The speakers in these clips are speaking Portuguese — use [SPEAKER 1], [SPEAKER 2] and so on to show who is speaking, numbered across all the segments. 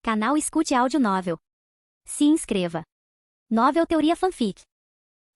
[SPEAKER 1] Canal Escute Áudio Novel. Se inscreva. Novel Teoria Fanfic.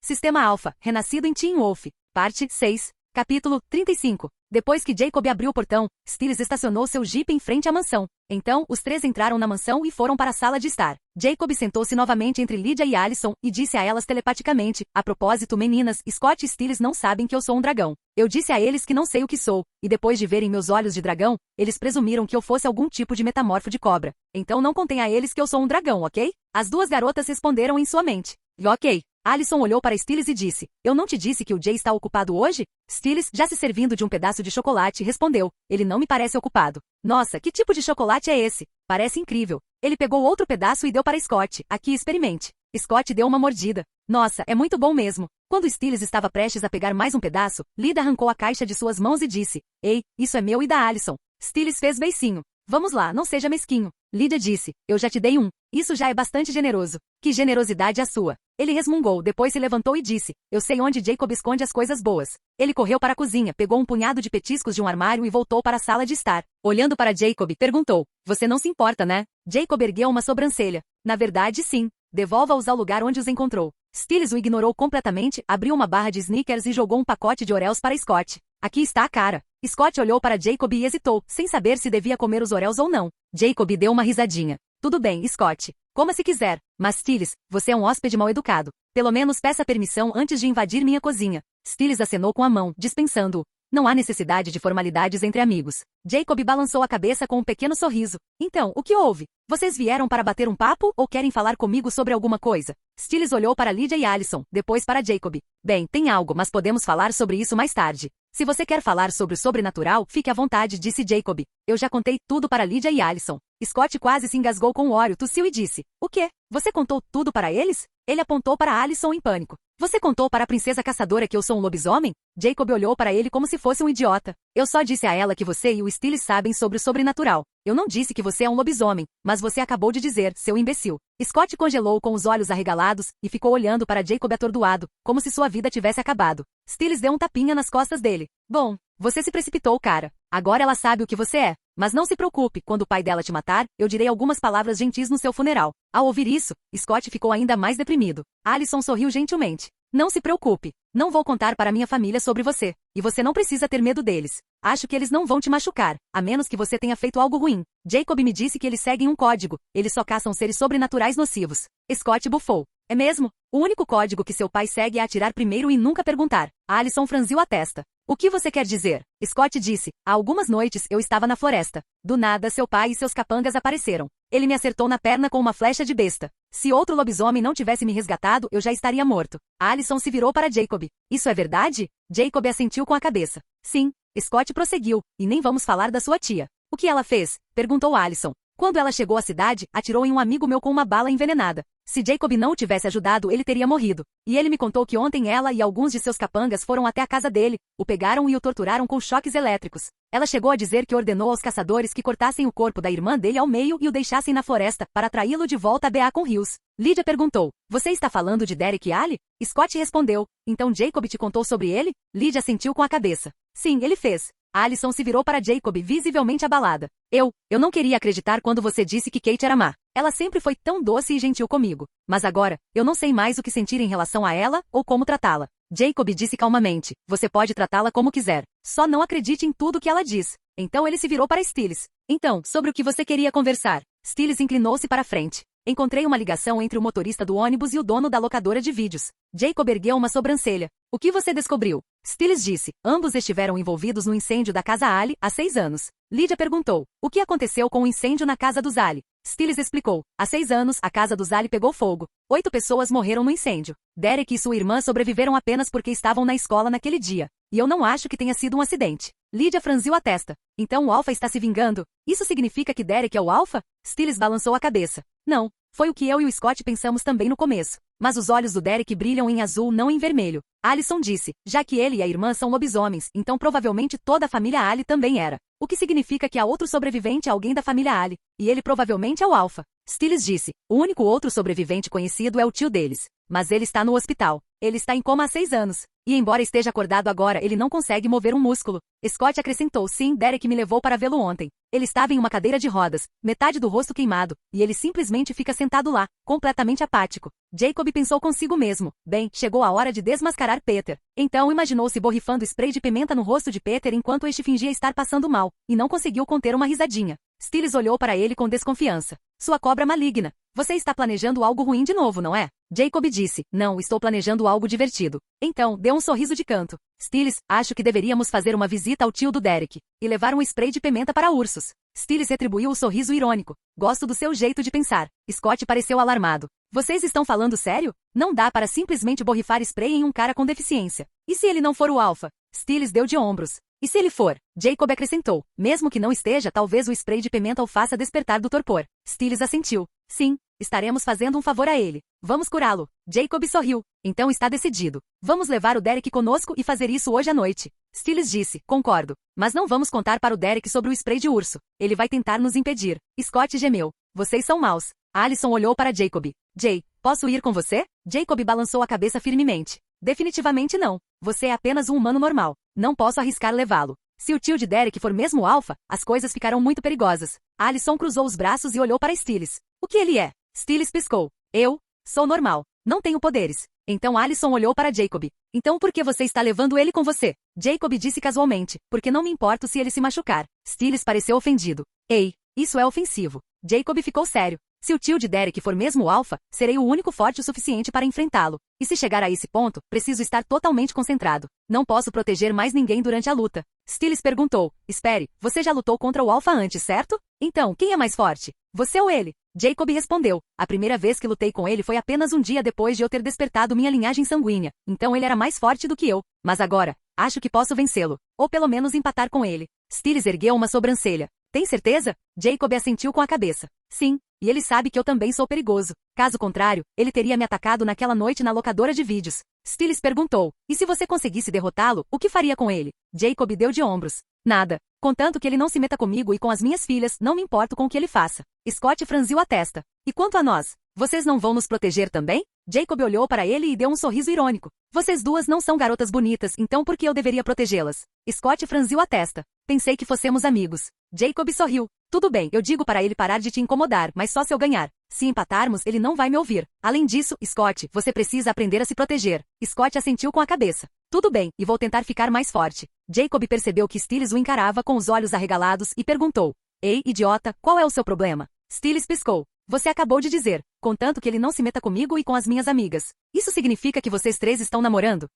[SPEAKER 2] Sistema Alpha, renascido em Teen Wolf. Parte 6. Capítulo 35. Depois que Jacob abriu o portão, Stiles estacionou seu jipe em frente à mansão. Então, os três entraram na mansão e foram para a sala de estar. Jacob sentou-se novamente entre Lydia e Allison e disse a elas telepaticamente: a propósito, meninas, Scott e Stiles não sabem que eu sou um dragão. Eu disse a eles que não sei o que sou, e depois de verem meus olhos de dragão, eles presumiram que eu fosse algum tipo de metamorfo de cobra. Então não contem a eles que eu sou um dragão, ok? As duas garotas responderam em sua mente. Ok. Allison olhou para Stiles e disse: eu não te disse que o Jay está ocupado hoje? Stiles, já se servindo de um pedaço de chocolate, respondeu: ele não me parece ocupado. Nossa, que tipo de chocolate é esse? Parece incrível. Ele pegou outro pedaço e deu para Scott. Aqui, experimente. Scott deu uma mordida. Nossa, é muito bom mesmo. Quando Stiles estava prestes a pegar mais um pedaço, Lydia arrancou a caixa de suas mãos e disse: ei, isso é meu e da Allison. Stiles fez beicinho. Vamos lá, não seja mesquinho. Lydia disse: eu já te dei um. Isso já é bastante generoso. Que generosidade a sua. Ele resmungou, depois se levantou e disse: eu sei onde Jacob esconde as coisas boas. Ele correu para a cozinha, pegou um punhado de petiscos de um armário e voltou para a sala de estar. Olhando para Jacob, perguntou: você não se importa, né? Jacob ergueu uma sobrancelha. Na verdade, sim. Devolva-os ao lugar onde os encontrou. Stiles o ignorou completamente, abriu uma barra de Snickers e jogou um pacote de Oreos para Scott. Aqui está a cara. Scott olhou para Jacob e hesitou, sem saber se devia comer os Oreos ou não. Jacob deu uma risadinha. Tudo bem, Scott. Coma se quiser. Mas Stiles, você é um hóspede mal educado. Pelo menos peça permissão antes de invadir minha cozinha. Stiles acenou com a mão, dispensando-o. Não há necessidade de formalidades entre amigos. Jacob balançou a cabeça com um pequeno sorriso. Então, o que houve? Vocês vieram para bater um papo ou querem falar comigo sobre alguma coisa? Stiles olhou para Lydia e Allison, depois para Jacob. Bem, tem algo, mas podemos falar sobre isso mais tarde. Se você quer falar sobre o sobrenatural, fique à vontade, disse Jacob. Eu já contei tudo para Lydia e Allison. Scott quase se engasgou com o Oreo, tossiu e disse: o quê? Você contou tudo para eles? Ele apontou para Allison em pânico. Você contou para a princesa caçadora que eu sou um lobisomem? Jacob olhou para ele como se fosse um idiota. Eu só disse a ela que você e o Stiles sabem sobre o sobrenatural. Eu não disse que você é um lobisomem, mas você acabou de dizer, seu imbecil. Scott congelou com os olhos arregalados e ficou olhando para Jacob atordoado, como se sua vida tivesse acabado. Stiles deu um tapinha nas costas dele. Bom, você se precipitou, cara. Agora ela sabe o que você é. Mas não se preocupe, quando o pai dela te matar, eu direi algumas palavras gentis no seu funeral. Ao ouvir isso, Scott ficou ainda mais deprimido. Allison sorriu gentilmente. Não se preocupe. Não vou contar para minha família sobre você. E você não precisa ter medo deles. Acho que eles não vão te machucar, a menos que você tenha feito algo ruim. Jacob me disse que eles seguem um código. Eles só caçam seres sobrenaturais nocivos. Scott bufou. É mesmo? O único código que seu pai segue é atirar primeiro e nunca perguntar. Allison franziu a testa. O que você quer dizer? Scott disse: há algumas noites eu estava na floresta. Do nada, seu pai e seus capangas apareceram. Ele me acertou na perna com uma flecha de besta. Se outro lobisomem não tivesse me resgatado, eu já estaria morto. Allison se virou para Jacob. Isso é verdade? Jacob assentiu com a cabeça. Sim. Scott prosseguiu. E nem vamos falar da sua tia. O que ela fez? Perguntou Allison. Quando ela chegou à cidade, atirou em um amigo meu com uma bala envenenada. Se Jacob não o tivesse ajudado, ele teria morrido. E ele me contou que ontem ela e alguns de seus capangas foram até a casa dele, o pegaram e o torturaram com choques elétricos. Ela chegou a dizer que ordenou aos caçadores que cortassem o corpo da irmã dele ao meio e o deixassem na floresta, para atraí-lo de volta a Beacon Hills. Lydia perguntou: você está falando de Derek e Ali? Scott respondeu: então Jacob te contou sobre ele? Lydia assentiu com a cabeça. Sim, ele fez. Allison se virou para Jacob, visivelmente abalada. Eu não queria acreditar quando você disse que Kate era má. Ela sempre foi tão doce e gentil comigo. Mas agora, eu não sei mais o que sentir em relação a ela ou como tratá-la. Jacob disse calmamente: você pode tratá-la como quiser. Só não acredite em tudo que ela diz. Então ele se virou para Stiles. Então, sobre o que você queria conversar? Stiles inclinou-se para frente. Encontrei uma ligação entre o motorista do ônibus e o dono da locadora de vídeos. Jacob ergueu uma sobrancelha. O que você descobriu? Stiles disse: ambos estiveram envolvidos no incêndio da casa Ali há 6 anos. Lydia perguntou: o que aconteceu com o incêndio na casa dos Ali? Stiles explicou: há 6 anos, a casa dos Ali pegou fogo. 8 pessoas morreram no incêndio. Derek e sua irmã sobreviveram apenas porque estavam na escola naquele dia. E eu não acho que tenha sido um acidente. Lydia franziu a testa. Então o Alpha está se vingando? Isso significa que Derek é o Alpha? Stiles balançou a cabeça. Não. Foi o que eu e o Scott pensamos também no começo. Mas os olhos do Derek brilham em azul, não em vermelho. Allison disse: já que ele e a irmã são lobisomens, então provavelmente toda a família Ali também era. O que significa que há outro sobrevivente a alguém da família Ali. E ele provavelmente é o Alpha. Stiles disse: o único outro sobrevivente conhecido é o tio deles. mas ele está no hospital. Ele está em coma há 6 anos. E embora esteja acordado agora, ele não consegue mover um músculo. Scott acrescentou: sim, Derek me levou para vê-lo ontem. Ele estava em uma cadeira de rodas, metade do rosto queimado, e ele simplesmente fica sentado lá, completamente apático. Jacob pensou consigo mesmo: bem, chegou a hora de desmascarar Peter. Então imaginou-se borrifando spray de pimenta no rosto de Peter enquanto este fingia estar passando mal, e não conseguiu conter uma risadinha. Stiles olhou para ele com desconfiança. Sua cobra maligna. Você está planejando algo ruim de novo, não é? Jacob disse: não, estou planejando algo divertido. Então, deu um sorriso de canto. Stiles, acho que deveríamos fazer uma visita ao tio do Derek e levar um spray de pimenta para ursos. Stiles retribuiu o sorriso irônico. Gosto do seu jeito de pensar. Scott pareceu alarmado. Vocês estão falando sério? Não dá para simplesmente borrifar spray em um cara com deficiência. E se ele não for o alfa? Stiles deu de ombros. E se ele for? Jacob acrescentou. Mesmo que não esteja, talvez o spray de pimenta o faça despertar do torpor. Stiles assentiu. Sim, estaremos fazendo um favor a ele. Vamos curá-lo. Jacob sorriu. Então está decidido. Vamos levar o Derek conosco e fazer isso hoje à noite. Stiles disse: concordo. Mas não vamos contar para o Derek sobre o spray de urso. Ele vai tentar nos impedir. Scott gemeu. Vocês são maus. Alison olhou para Jacob. Jay, posso ir com você? Jacob balançou a cabeça firmemente. Definitivamente não. Você é apenas um humano normal. Não posso arriscar levá-lo. Se o tio de Derek for mesmo alfa, as coisas ficarão muito perigosas. Alison cruzou os braços e olhou para Stiles. O que ele é? Stiles piscou. Eu sou normal. Não tenho poderes. Então Alison olhou para Jacob. Então por que você está levando ele com você? Jacob disse casualmente. Porque não me importo se ele se machucar. Stiles pareceu ofendido. Ei, isso é ofensivo. Jacob ficou sério. Se o tio de Derek for mesmo o alfa, serei o único forte o suficiente para enfrentá-lo. E se chegar a esse ponto, preciso estar totalmente concentrado. Não posso proteger mais ninguém durante a luta. Stiles perguntou. Espere, você já lutou contra o alfa antes, certo? Então, quem é mais forte? Você ou ele? Jacob respondeu. A primeira vez que lutei com ele foi apenas um dia depois de eu ter despertado minha linhagem sanguínea. Então ele era mais forte do que eu. Mas agora, acho que posso vencê-lo. Ou pelo menos empatar com ele. Stiles ergueu uma sobrancelha. Tem certeza? Jacob assentiu com a cabeça. Sim. E ele sabe que eu também sou perigoso. Caso contrário, ele teria me atacado naquela noite na locadora de vídeos. Stiles perguntou. E se você conseguisse derrotá-lo, o que faria com ele? Jacob deu de ombros. Nada. Contanto que ele não se meta comigo e com as minhas filhas, não me importo com o que ele faça. Scott franziu a testa. E quanto a nós? Vocês não vão nos proteger também? Jacob olhou para ele e deu um sorriso irônico. Vocês duas não são garotas bonitas, então por que eu deveria protegê-las? Scott franziu a testa. Pensei que fossemos amigos. Jacob sorriu. Tudo bem, eu digo para ele parar de te incomodar, mas só se eu ganhar. Se empatarmos, ele não vai me ouvir. Além disso, Scott, você precisa aprender a se proteger. Scott assentiu com a cabeça. Tudo bem, e vou tentar ficar mais forte. Jacob percebeu que Stiles o encarava com os olhos arregalados e perguntou. Ei, idiota, qual é o seu problema? Stiles piscou. Você acabou de dizer, contanto que ele não se meta comigo e com as minhas amigas. Isso significa que vocês três estão namorando?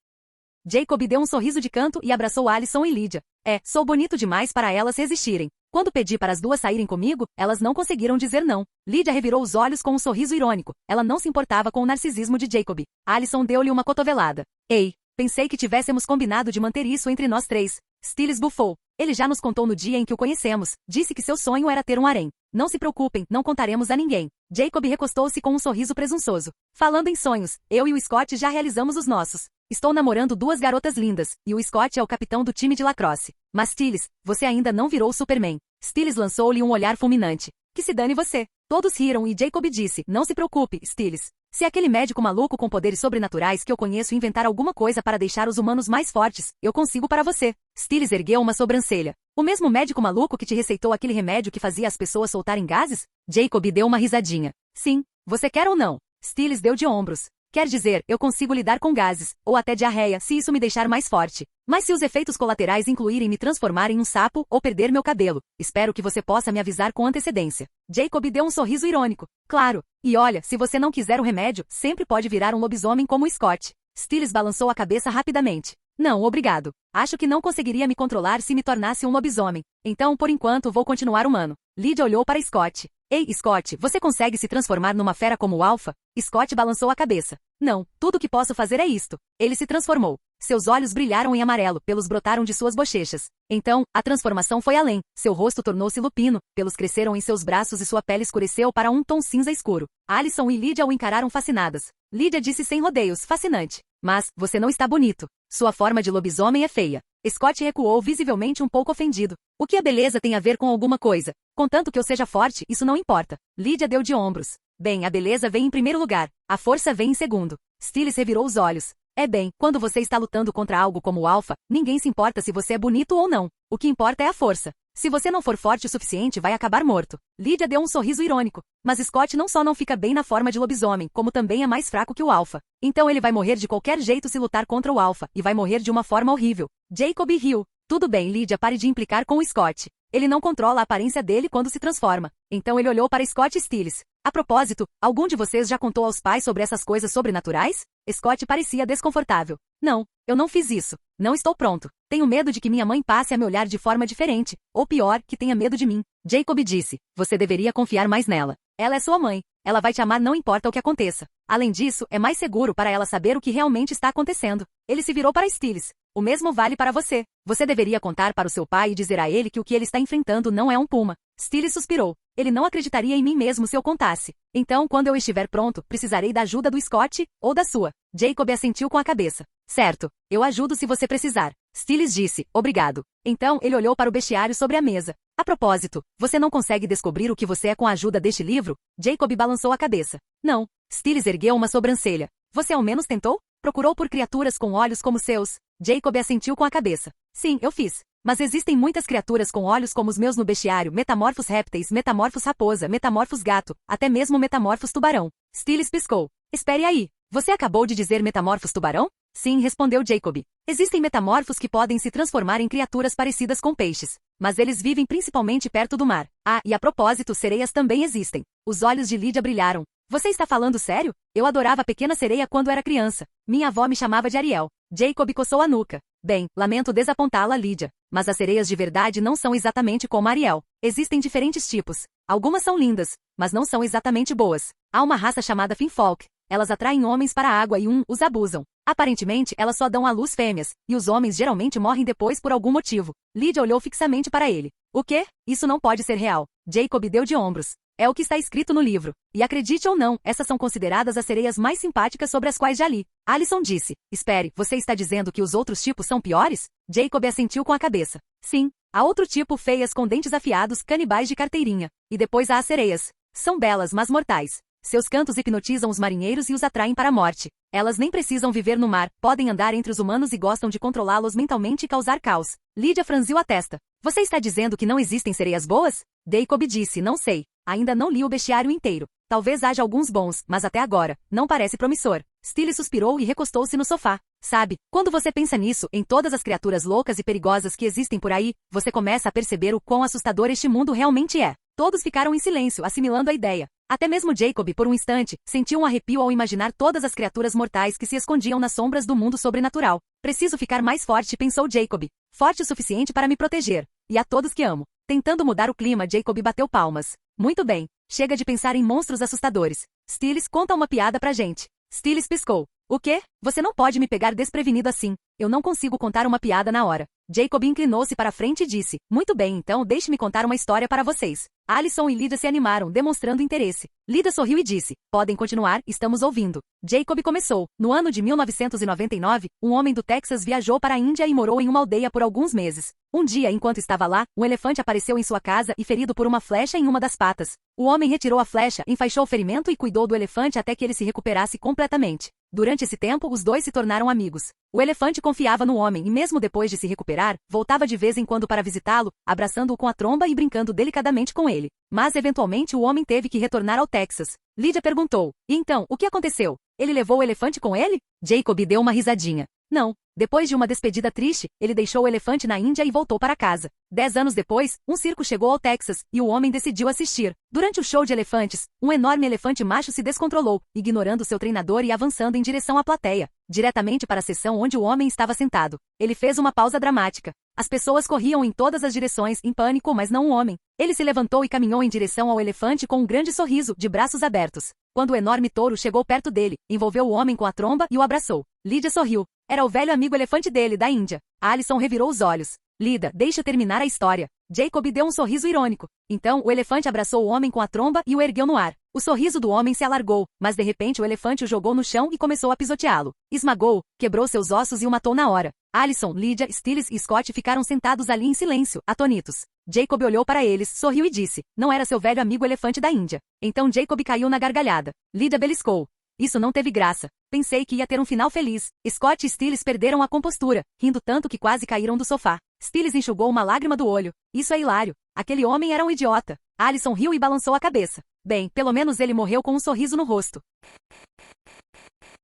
[SPEAKER 2] Jacob deu um sorriso de canto e abraçou Alison e Lydia. Sou bonito demais para elas resistirem. Quando pedi para as duas saírem comigo, elas não conseguiram dizer não. Lydia revirou os olhos com um sorriso irônico. Ela não se importava com o narcisismo de Jacob. Alison deu-lhe uma cotovelada. Ei, pensei que tivéssemos combinado de manter isso entre nós três. Stiles bufou. Ele já nos contou no dia em que o conhecemos. Disse que seu sonho era ter um harém. Não se preocupem, não contaremos a ninguém. Jacob recostou-se com um sorriso presunçoso. Falando em sonhos, eu e o Scott já realizamos os nossos. Estou namorando duas garotas lindas, e o Scott é o capitão do time de lacrosse. Mas Stiles, você ainda não virou Superman. Stiles lançou-lhe um olhar fulminante. Que se dane você. Todos riram e Jacob disse, não se preocupe, Stiles. Se aquele médico maluco com poderes sobrenaturais que eu conheço inventar alguma coisa para deixar os humanos mais fortes, eu consigo para você. Stiles ergueu uma sobrancelha. O mesmo médico maluco que te receitou aquele remédio que fazia as pessoas soltarem gases? Jacob deu uma risadinha. Sim, você quer ou não? Stiles deu de ombros. Quer dizer, eu consigo lidar com gases, ou até diarreia, se isso me deixar mais forte. Mas se os efeitos colaterais incluírem me transformar em um sapo ou perder meu cabelo, espero que você possa me avisar com antecedência. Jacob deu um sorriso irônico. Claro. E olha, se você não quiser o remédio, sempre pode virar um lobisomem como o Scott. Stiles balançou a cabeça rapidamente. Não, obrigado. Acho que não conseguiria me controlar se me tornasse um lobisomem. Então, por enquanto, vou continuar humano. Lydia olhou para Scott. Ei, Scott, você consegue se transformar numa fera como o Alpha? Scott balançou a cabeça. Não, tudo que posso fazer é isto. Ele se transformou. Seus olhos brilharam em amarelo, pelos brotaram de suas bochechas. Então, a transformação foi além. Seu rosto tornou-se lupino, pelos cresceram em seus braços e sua pele escureceu para um tom cinza escuro. Alison e Lydia o encararam fascinadas. Lydia disse sem rodeios, fascinante. Mas, você não está bonito. Sua forma de lobisomem é feia. Scott recuou visivelmente um pouco ofendido. O que a beleza tem a ver com alguma coisa? Contanto que eu seja forte, isso não importa. Lydia deu de ombros. Bem, a beleza vem em primeiro lugar. A força vem em segundo. Stiles revirou os olhos. É bem, quando você está lutando contra algo como o Alpha, ninguém se importa se você é bonito ou não. O que importa é a força. Se você não for forte o suficiente, vai acabar morto. Lydia deu um sorriso irônico. Mas Scott não só não fica bem na forma de lobisomem, como também é mais fraco que o Alpha. Então ele vai morrer de qualquer jeito se lutar contra o Alpha, e vai morrer de uma forma horrível. Jacob riu. Tudo bem, Lydia, pare de implicar com o Scott. Ele não controla a aparência dele quando se transforma. Então ele olhou para Scott e Stiles. A propósito, algum de vocês já contou aos pais sobre essas coisas sobrenaturais? Scott parecia desconfortável. Não, eu não fiz isso. Não estou pronto. Tenho medo de que minha mãe passe a me olhar de forma diferente. Ou pior, que tenha medo de mim. Jacob disse. Você deveria confiar mais nela. Ela é sua mãe. Ela vai te amar não importa o que aconteça. Além disso, é mais seguro para ela saber o que realmente está acontecendo. Ele se virou para Stiles. O mesmo vale para você. Você deveria contar para o seu pai e dizer a ele que o que ele está enfrentando não é um puma. Stiles suspirou. Ele não acreditaria em mim mesmo se eu contasse. Então, quando eu estiver pronto, precisarei da ajuda do Scott, ou da sua. Jacob assentiu com a cabeça. Certo, eu ajudo se você precisar. Stiles disse, obrigado. Então, ele olhou para o bestiário sobre a mesa. A propósito, você não consegue descobrir o que você é com a ajuda deste livro? Jacob balançou a cabeça. Não. Stiles ergueu uma sobrancelha. Você ao menos tentou? Procurou por criaturas com olhos como seus? Jacob assentiu com a cabeça. Sim, eu fiz. Mas existem muitas criaturas com olhos como os meus no bestiário, metamorfos répteis, metamorfos raposa, metamorfos gato, até mesmo metamorfos tubarão. Stiles piscou. Espere aí. Você acabou de dizer metamorfos tubarão? Sim, respondeu Jacob. Existem metamorfos que podem se transformar em criaturas parecidas com peixes. Mas eles vivem principalmente perto do mar. Ah, e a propósito, sereias também existem. Os olhos de Lydia brilharam. Você está falando sério? Eu adorava a pequena sereia quando era criança. Minha avó me chamava de Ariel. Jacob coçou a nuca. Bem, lamento desapontá-la, Lydia. Mas as sereias de verdade não são exatamente como Ariel. Existem diferentes tipos. Algumas são lindas, mas não são exatamente boas. Há uma raça chamada Finfolk. Elas atraem homens para a água e os abusam. Aparentemente, elas só dão à luz fêmeas, e os homens geralmente morrem depois por algum motivo. Lydia olhou fixamente para ele. O quê? Isso não pode ser real. Jacob deu de ombros. É o que está escrito no livro. E acredite ou não, essas são consideradas as sereias mais simpáticas sobre as quais já li. Alison disse. Espere, você está dizendo que os outros tipos são piores? Jacob assentiu com a cabeça. Sim. Há outro tipo feias com dentes afiados, canibais de carteirinha. E depois há as sereias. São belas, mas mortais. Seus cantos hipnotizam os marinheiros e os atraem para a morte. Elas nem precisam viver no mar, podem andar entre os humanos e gostam de controlá-los mentalmente e causar caos. Lydia franziu a testa. Você está dizendo que não existem sereias boas? Jacob disse, não sei. Ainda não li o bestiário inteiro. Talvez haja alguns bons, mas até agora, não parece promissor. Stiles suspirou e recostou-se no sofá. Sabe, quando você pensa nisso, em todas as criaturas loucas e perigosas que existem por aí, você começa a perceber o quão assustador este mundo realmente é. Todos ficaram em silêncio, assimilando a ideia. Até mesmo Jacob, por um instante, sentiu um arrepio ao imaginar todas as criaturas mortais que se escondiam nas sombras do mundo sobrenatural. Preciso ficar mais forte, pensou Jacob. Forte o suficiente para me proteger. E a todos que amo. Tentando mudar o clima, Jacob bateu palmas. Muito bem. Chega de pensar em monstros assustadores. Stiles, conta uma piada pra gente. Stiles piscou. O quê? Você não pode me pegar desprevenido assim. Eu não consigo contar uma piada na hora. Jacob inclinou-se para a frente e disse. Muito bem, então deixe-me contar uma história para vocês. Alison e Lydia se animaram, demonstrando interesse. Lydia sorriu e disse. Podem continuar, estamos ouvindo. Jacob começou. No ano de 1999, um homem do Texas viajou para a Índia e morou em uma aldeia por alguns meses. Um dia, enquanto estava lá, um elefante apareceu em sua casa e ferido por uma flecha em uma das patas. O homem retirou a flecha, enfaixou o ferimento e cuidou do elefante até que ele se recuperasse completamente. Durante esse tempo, os dois se tornaram amigos. O elefante confiava no homem e mesmo depois de se recuperar, voltava de vez em quando para visitá-lo, abraçando-o com a tromba e brincando delicadamente com ele. Mas eventualmente o homem teve que retornar ao Texas. Lydia perguntou. E então, o que aconteceu? Ele levou o elefante com ele? Jacob deu uma risadinha. Não. Depois de uma despedida triste, ele deixou o elefante na Índia e voltou para casa. 10 anos depois, um circo chegou ao Texas, e o homem decidiu assistir. Durante o show de elefantes, um enorme elefante macho se descontrolou, ignorando seu treinador e avançando em direção à plateia, diretamente para a seção onde o homem estava sentado. Ele fez uma pausa dramática. As pessoas corriam em todas as direções, em pânico, mas não o homem. Ele se levantou e caminhou em direção ao elefante com um grande sorriso, de braços abertos. Quando o enorme touro chegou perto dele, envolveu o homem com a tromba e o abraçou. Lydia sorriu. Era o velho amigo elefante dele, da Índia. Alison revirou os olhos. Lydia, deixa eu terminar a história. Jacob deu um sorriso irônico. Então, o elefante abraçou o homem com a tromba e o ergueu no ar. O sorriso do homem se alargou, mas de repente o elefante o jogou no chão e começou a pisoteá-lo. Esmagou-o, quebrou seus ossos e o matou na hora. Alison, Lydia, Stiles e Scott ficaram sentados ali em silêncio, atônitos. Jacob olhou para eles, sorriu e disse, não era seu velho amigo elefante da Índia. Então Jacob caiu na gargalhada. Lydia beliscou. Isso não teve graça. Pensei que ia ter um final feliz. Scott e Stiles perderam a compostura, rindo tanto que quase caíram do sofá. Stiles enxugou uma lágrima do olho. Isso é hilário. Aquele homem era um idiota. Alison riu e balançou a cabeça. Bem, pelo menos ele morreu com um sorriso no rosto.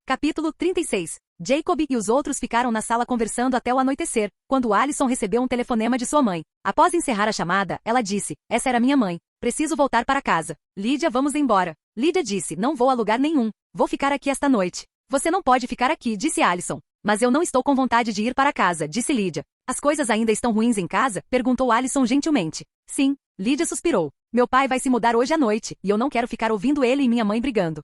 [SPEAKER 2] Capítulo 36. Jacob e os outros ficaram na sala conversando até o anoitecer, quando Alison recebeu um telefonema de sua mãe. Após encerrar a chamada, ela disse, essa era minha mãe. Preciso voltar para casa. Lídia, vamos embora. Lídia disse, não vou a lugar nenhum. Vou ficar aqui esta noite. Você não pode ficar aqui, disse Alison. Mas eu não estou com vontade de ir para casa, disse Lídia. As coisas ainda estão ruins em casa? Perguntou Alison gentilmente. Sim, Lídia suspirou. Meu pai vai se mudar hoje à noite, e eu não quero ficar ouvindo ele e minha mãe brigando.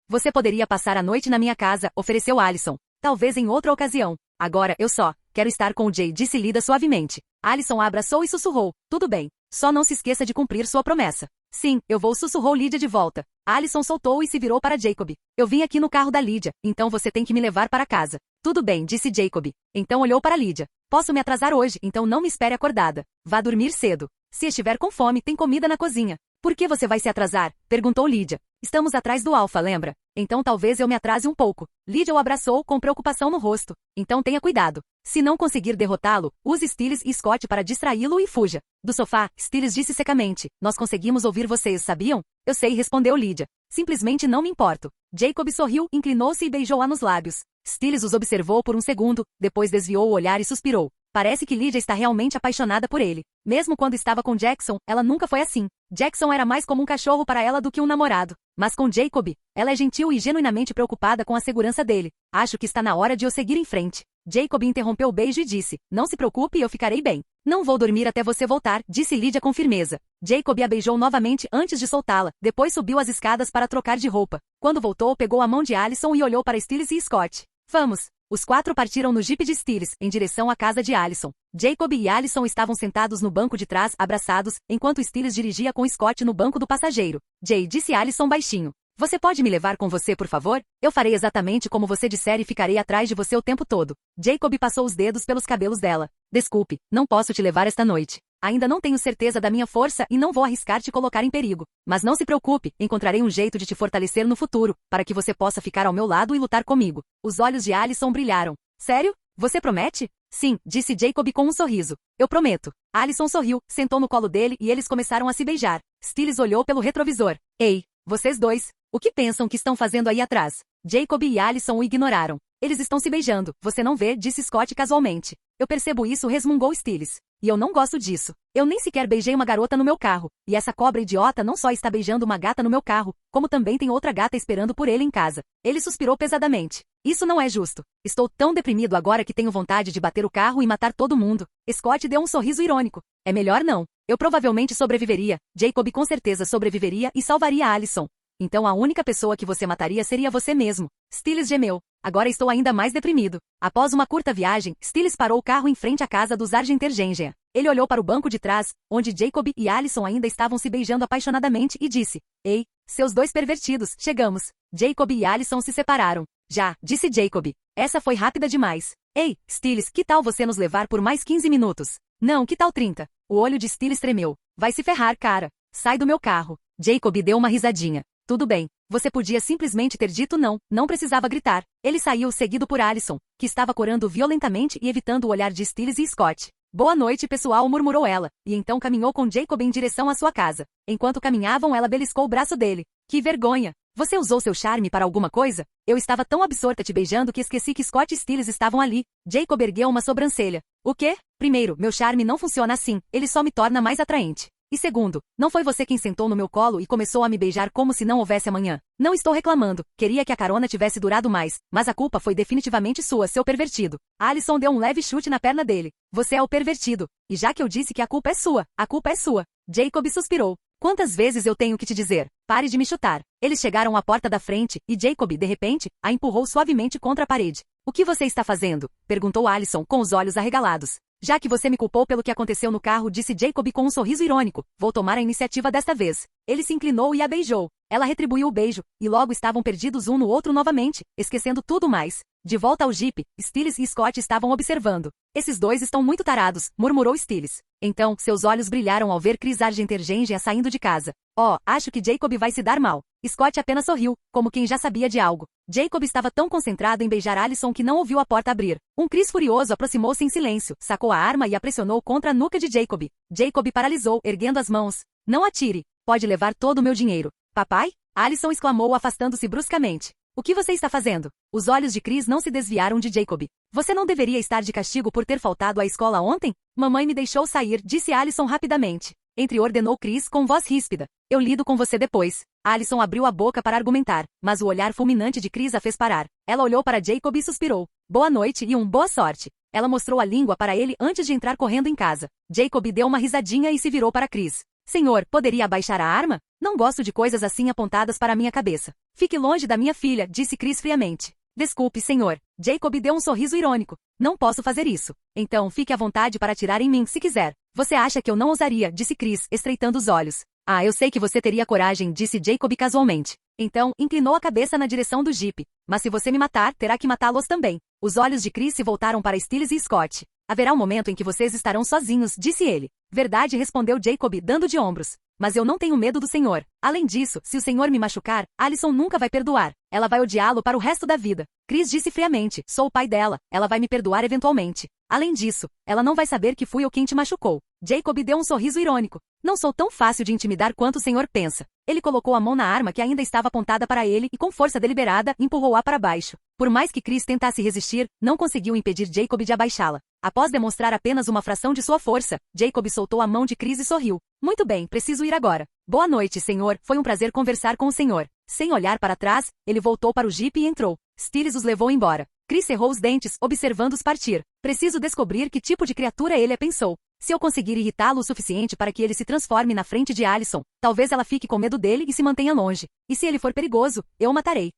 [SPEAKER 2] Você poderia passar a noite na minha casa, ofereceu Alison. Talvez em outra ocasião. Agora, eu só quero estar com o Jay, disse Lídia suavemente. Alison a abraçou e sussurrou. Tudo bem. Só não se esqueça de cumprir sua promessa. Sim, eu vou, sussurrou Lídia de volta. Alison soltou e se virou para Jacob. Eu vim aqui no carro da Lídia, então você tem que me levar para casa. Tudo bem, disse Jacob. Então olhou para Lídia. Posso me atrasar hoje, então não me espere acordada. Vá dormir cedo. Se estiver com fome, tem comida na cozinha. Por que você vai se atrasar? Perguntou Lídia. Estamos atrás do Alpha, lembra? Então talvez eu me atrase um pouco. Lídia o abraçou com preocupação no rosto. Então tenha cuidado. Se não conseguir derrotá-lo, use Stiles e Scott para distraí-lo e fuja. Do sofá, Stiles disse secamente. Nós conseguimos ouvir vocês, sabiam? Eu sei, respondeu Lídia. Simplesmente não me importo. Jacob sorriu, inclinou-se e beijou-a nos lábios. Stiles os observou por um segundo, depois desviou o olhar e suspirou. Parece que Lídia está realmente apaixonada por ele. Mesmo quando estava com Jackson, ela nunca foi assim. Jackson era mais como um cachorro para ela do que um namorado. Mas com Jacob, ela é gentil e genuinamente preocupada com a segurança dele. Acho que está na hora de eu seguir em frente. Jacob interrompeu o beijo e disse, não se preocupe, eu ficarei bem. Não vou dormir até você voltar, disse Lídia com firmeza. Jacob a beijou novamente antes de soltá-la, depois subiu as escadas para trocar de roupa. Quando voltou, pegou a mão de Alison e olhou para Stiles e Scott. Vamos! Os quatro partiram no jipe de Stiles, em direção à casa de Alison. Jacob e Alison estavam sentados no banco de trás, abraçados, enquanto Stiles dirigia com Scott no banco do passageiro. Jay, disse Alison baixinho. Você pode me levar com você, por favor? Eu farei exatamente como você disser e ficarei atrás de você o tempo todo. Jacob passou os dedos pelos cabelos dela. Desculpe, não posso te levar esta noite. Ainda não tenho certeza da minha força e não vou arriscar te colocar em perigo. Mas não se preocupe, encontrarei um jeito de te fortalecer no futuro, para que você possa ficar ao meu lado e lutar comigo. Os olhos de Alison brilharam. Sério? Você promete? Sim, disse Jacob com um sorriso. Eu prometo. Alison sorriu, sentou no colo dele e eles começaram a se beijar. Stiles olhou pelo retrovisor. Ei, vocês dois, o que pensam que estão fazendo aí atrás? Jacob e Alison o ignoraram. Eles estão se beijando, você não vê, disse Scott casualmente. Eu percebo isso, resmungou Stiles. E eu não gosto disso. Eu nem sequer beijei uma garota no meu carro. E essa cobra idiota não só está beijando uma gata no meu carro, como também tem outra gata esperando por ele em casa. Ele suspirou pesadamente. Isso não é justo. Estou tão deprimido agora que tenho vontade de bater o carro e matar todo mundo. Scott deu um sorriso irônico. É melhor não. Eu provavelmente sobreviveria. Jacob com certeza sobreviveria e salvaria Alison. Então a única pessoa que você mataria seria você mesmo. Stiles gemeu. Agora estou ainda mais deprimido. Após uma curta viagem, Stiles parou o carro em frente à casa dos Argenter-Gengen. Ele olhou para o banco de trás, onde Jacob e Alison ainda estavam se beijando apaixonadamente e disse, Ei, seus dois pervertidos, chegamos. Jacob e Alison se separaram. Já, disse Jacob. Essa foi rápida demais. Ei, Stiles, que tal você nos levar por mais 15 minutos? Não, que tal 30? O olho de Stiles tremeu. Vai se ferrar, cara. Sai do meu carro. Jacob deu uma risadinha. Tudo bem. Você podia simplesmente ter dito não, não precisava gritar. Ele saiu seguido por Alison, que estava corando violentamente e evitando o olhar de Stiles e Scott. Boa noite, pessoal, murmurou ela, e então caminhou com Jacob em direção à sua casa. Enquanto caminhavam, ela beliscou o braço dele. Que vergonha! Você usou seu charme para alguma coisa? Eu estava tão absorta te beijando que esqueci que Scott e Stiles estavam ali. Jacob ergueu uma sobrancelha. O quê? Primeiro, meu charme não funciona assim, ele só me torna mais atraente. E segundo, não foi você quem sentou no meu colo e começou a me beijar como se não houvesse amanhã. Não estou reclamando, queria que a carona tivesse durado mais, mas a culpa foi definitivamente sua, seu pervertido. Alison deu um leve chute na perna dele. Você é o pervertido. E já que eu disse que a culpa é sua, a culpa é sua. Jacob suspirou. Quantas vezes eu tenho que te dizer? Pare de me chutar. Eles chegaram à porta da frente, e Jacob, de repente, a empurrou suavemente contra a parede. O que você está fazendo? Perguntou Alison, com os olhos arregalados. Já que você me culpou pelo que aconteceu no carro, disse Jacob com um sorriso irônico, vou tomar a iniciativa desta vez. Ele se inclinou e a beijou. Ela retribuiu o beijo, e logo estavam perdidos um no outro novamente, esquecendo tudo mais. De volta ao Jeep, Stiles e Scott estavam observando. Esses dois estão muito tarados, murmurou Stiles. Então, seus olhos brilharam ao ver Chris Argenter-Jengia saindo de casa. Oh, acho que Jacob vai se dar mal. Scott apenas sorriu, como quem já sabia de algo. Jacob estava tão concentrado em beijar Allison que não ouviu a porta abrir. Um Chris furioso aproximou-se em silêncio, sacou a arma e a pressionou contra a nuca de Jacob. Jacob paralisou, erguendo as mãos. Não atire. Pode levar todo o meu dinheiro. Papai? Allison exclamou afastando-se bruscamente. O que você está fazendo? Os olhos de Chris não se desviaram de Jacob. Você não deveria estar de castigo por ter faltado à escola ontem? Mamãe me deixou sair, disse Allison rapidamente. Ordenou Chris com voz ríspida. Eu lido com você depois. Allison abriu a boca para argumentar, mas o olhar fulminante de Chris a fez parar. Ela olhou para Jacob e suspirou. Boa noite e boa sorte. Ela mostrou a língua para ele antes de entrar correndo em casa. Jacob deu uma risadinha e se virou para Chris. Senhor, poderia abaixar a arma? Não gosto de coisas assim apontadas para minha cabeça. Fique longe da minha filha, disse Chris friamente. Desculpe, senhor. Jacob deu um sorriso irônico. Não posso fazer isso. Então, fique à vontade para atirar em mim se quiser. Você acha que eu não ousaria, disse Chris, estreitando os olhos. Ah, eu sei que você teria coragem, disse Jacob casualmente. Então, inclinou a cabeça na direção do Jeep. Mas se você me matar, terá que matá-los também. Os olhos de Chris se voltaram para Stiles e Scott. Haverá um momento em que vocês estarão sozinhos, disse ele. Verdade, respondeu Jacob, dando de ombros. Mas eu não tenho medo do senhor. Além disso, se o senhor me machucar, Allison nunca vai perdoar. Ela vai odiá-lo para o resto da vida. Chris disse friamente, sou o pai dela, ela vai me perdoar eventualmente. Além disso, ela não vai saber que fui eu quem te machucou. Jacob deu um sorriso irônico. Não sou tão fácil de intimidar quanto o senhor pensa. Ele colocou a mão na arma que ainda estava apontada para ele e com força deliberada, empurrou-a para baixo. Por mais que Chris tentasse resistir, não conseguiu impedir Jacob de abaixá-la. Após demonstrar apenas uma fração de sua força, Jacob soltou a mão de Chris e sorriu. Muito bem, preciso ir agora. Boa noite, senhor. Foi um prazer conversar com o senhor. Sem olhar para trás, ele voltou para o Jeep e entrou. Stiles os levou embora. Chris cerrou os dentes, observando-os partir. Preciso descobrir que tipo de criatura ele é, pensou. Se eu conseguir irritá-lo o suficiente para que ele se transforme na frente de Allison, talvez ela fique com medo dele e se mantenha longe. E se ele for perigoso, eu o matarei.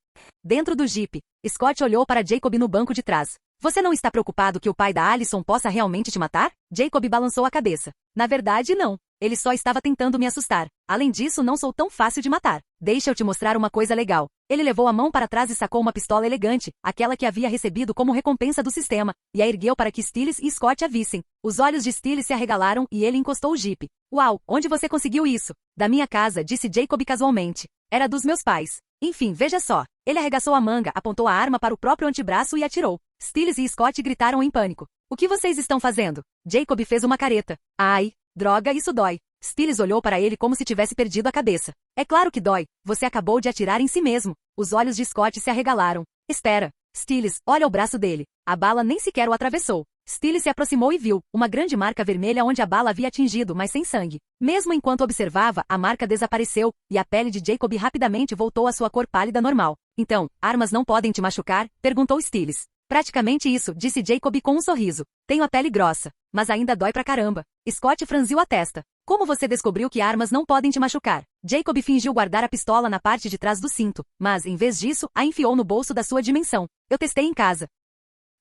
[SPEAKER 2] Dentro do Jeep, Scott olhou para Jacob no banco de trás. Você não está preocupado que o pai da Allison possa realmente te matar? Jacob balançou a cabeça. Na verdade, não. Ele só estava tentando me assustar. Além disso, não sou tão fácil de matar. Deixa eu te mostrar uma coisa legal. Ele levou a mão para trás e sacou uma pistola elegante, aquela que havia recebido como recompensa do sistema, e a ergueu para que Stiles e Scott a vissem. Os olhos de Stiles se arregalaram e ele encostou o Jeep. Uau, onde você conseguiu isso? Da minha casa, disse Jacob casualmente. Era dos meus pais. Enfim, veja só. Ele arregaçou a manga, apontou a arma para o próprio antebraço e atirou. Stiles e Scott gritaram em pânico. O que vocês estão fazendo? Jacob fez uma careta. Ai, droga, isso dói. Stiles olhou para ele como se tivesse perdido a cabeça. É claro que dói. Você acabou de atirar em si mesmo. Os olhos de Scott se arregalaram. Espera. Stiles, olha o braço dele. A bala nem sequer o atravessou. Stiles se aproximou e viu uma grande marca vermelha onde a bala havia atingido, mas sem sangue. Mesmo enquanto observava, a marca desapareceu, e a pele de Jacob rapidamente voltou à sua cor pálida normal. Então, armas não podem te machucar? Perguntou Stiles. Praticamente isso, disse Jacob com um sorriso. Tenho a pele grossa, mas ainda dói pra caramba. Scott franziu a testa. Como você descobriu que armas não podem te machucar? Jacob fingiu guardar a pistola na parte de trás do cinto, mas, em vez disso, a enfiou no bolso da sua dimensão. Eu testei em casa.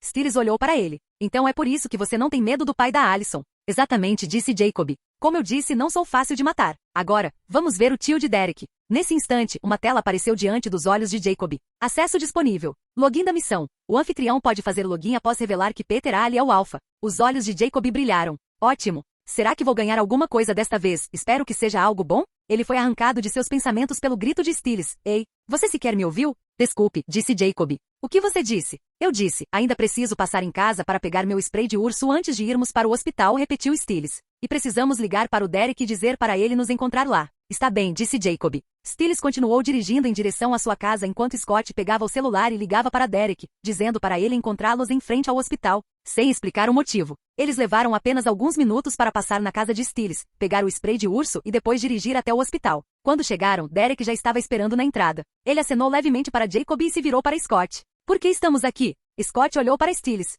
[SPEAKER 2] Stiles olhou para ele. Então é por isso que você não tem medo do pai da Allison. Exatamente, disse Jacob. Como eu disse, não sou fácil de matar. Agora, vamos ver o tio de Derek. Nesse instante, uma tela apareceu diante dos olhos de Jacob. Acesso disponível. Login da missão. O anfitrião pode fazer login após revelar que Peter Ali é o alfa. Os olhos de Jacob brilharam. Ótimo. Será que vou ganhar alguma coisa desta vez? Espero que seja algo bom? Ele foi arrancado de seus pensamentos pelo grito de Stiles. Ei, você sequer me ouviu? Desculpe, disse Jacob. O que você disse? Eu disse, ainda preciso passar em casa para pegar meu spray de urso antes de irmos para o hospital, repetiu Stiles. E precisamos ligar para o Derek e dizer para ele nos encontrar lá. Está bem, disse Jacob. Stiles continuou dirigindo em direção à sua casa enquanto Scott pegava o celular e ligava para Derek, dizendo para ele encontrá-los em frente ao hospital, sem explicar o motivo. Eles levaram apenas alguns minutos para passar na casa de Stiles, pegar o spray de urso e depois dirigir até o hospital. Quando chegaram, Derek já estava esperando na entrada. Ele acenou levemente para Jacob e se virou para Scott. Por que estamos aqui? Scott olhou para Stiles.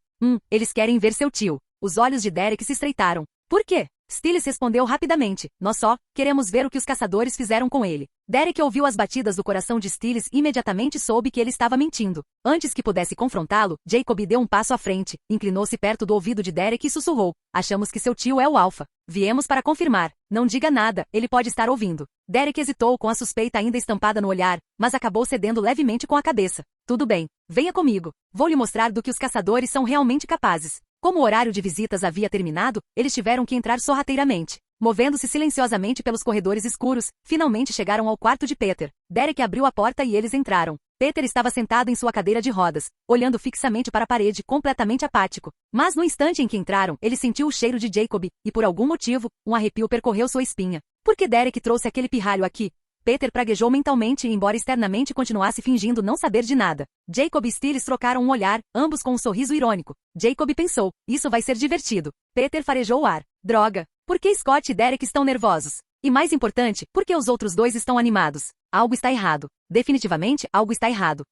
[SPEAKER 2] Eles querem ver seu tio. Os olhos de Derek se estreitaram. Por quê? Stiles respondeu rapidamente, nós só queremos ver o que os caçadores fizeram com ele. Derek ouviu as batidas do coração de Stiles e imediatamente soube que ele estava mentindo. Antes que pudesse confrontá-lo, Jacob deu um passo à frente, inclinou-se perto do ouvido de Derek e sussurrou, achamos que seu tio é o Alpha. Viemos para confirmar. Não diga nada, ele pode estar ouvindo. Derek hesitou com a suspeita ainda estampada no olhar, mas acabou cedendo levemente com a cabeça. Tudo bem, venha comigo. Vou lhe mostrar do que os caçadores são realmente capazes. Como o horário de visitas havia terminado, eles tiveram que entrar sorrateiramente. Movendo-se silenciosamente pelos corredores escuros, finalmente chegaram ao quarto de Peter. Derek abriu a porta e eles entraram. Peter estava sentado em sua cadeira de rodas, olhando fixamente para a parede, completamente apático. Mas no instante em que entraram, ele sentiu o cheiro de Jacob, e por algum motivo, um arrepio percorreu sua espinha. Por que Derek trouxe aquele pirralho aqui? Peter praguejou mentalmente e embora externamente continuasse fingindo não saber de nada. Jacob e Stiles trocaram um olhar, ambos com um sorriso irônico. Jacob pensou, isso vai ser divertido. Peter farejou o ar. Droga! Por que Scott e Derek estão nervosos? E mais importante, por que os outros dois estão animados? Algo está errado. Definitivamente, algo está errado.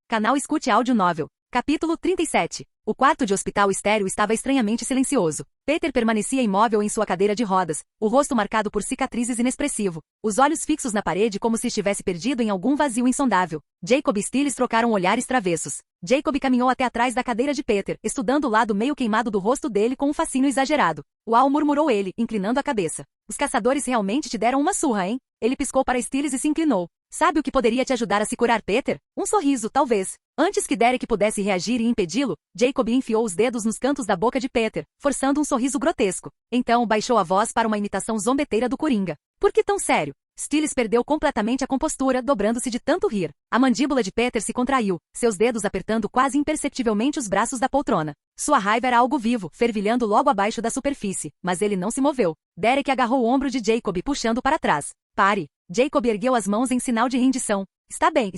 [SPEAKER 2] Canal Escute Áudio Novel. Capítulo 37. O quarto de hospital estéril estava estranhamente silencioso. Peter permanecia imóvel em sua cadeira de rodas, o rosto marcado por cicatrizes inexpressivo, os olhos fixos na parede como se estivesse perdido em algum vazio insondável. Jacob e Stiles trocaram olhares travessos. Jacob caminhou até atrás da cadeira de Peter, estudando o lado meio queimado do rosto dele com um fascínio exagerado. Uau, murmurou ele, inclinando a cabeça. Os caçadores realmente te deram uma surra, hein? Ele piscou para Stiles e se inclinou. Sabe o que poderia te ajudar a se curar, Peter? Um sorriso, talvez. Antes que Derek pudesse reagir e impedi-lo, Jacob enfiou os dedos nos cantos da boca de Peter, forçando um sorriso grotesco. Então baixou a voz para uma imitação zombeteira do Coringa. Por que tão sério? Stiles perdeu completamente a compostura, dobrando-se de tanto rir. A mandíbula de Peter se contraiu, seus dedos apertando quase imperceptivelmente os braços da poltrona. Sua raiva era algo vivo, fervilhando logo abaixo da superfície, mas ele não se moveu. Derek agarrou o ombro de Jacob, puxando para trás. Pare! Jacob ergueu as mãos em sinal de rendição. Está bem.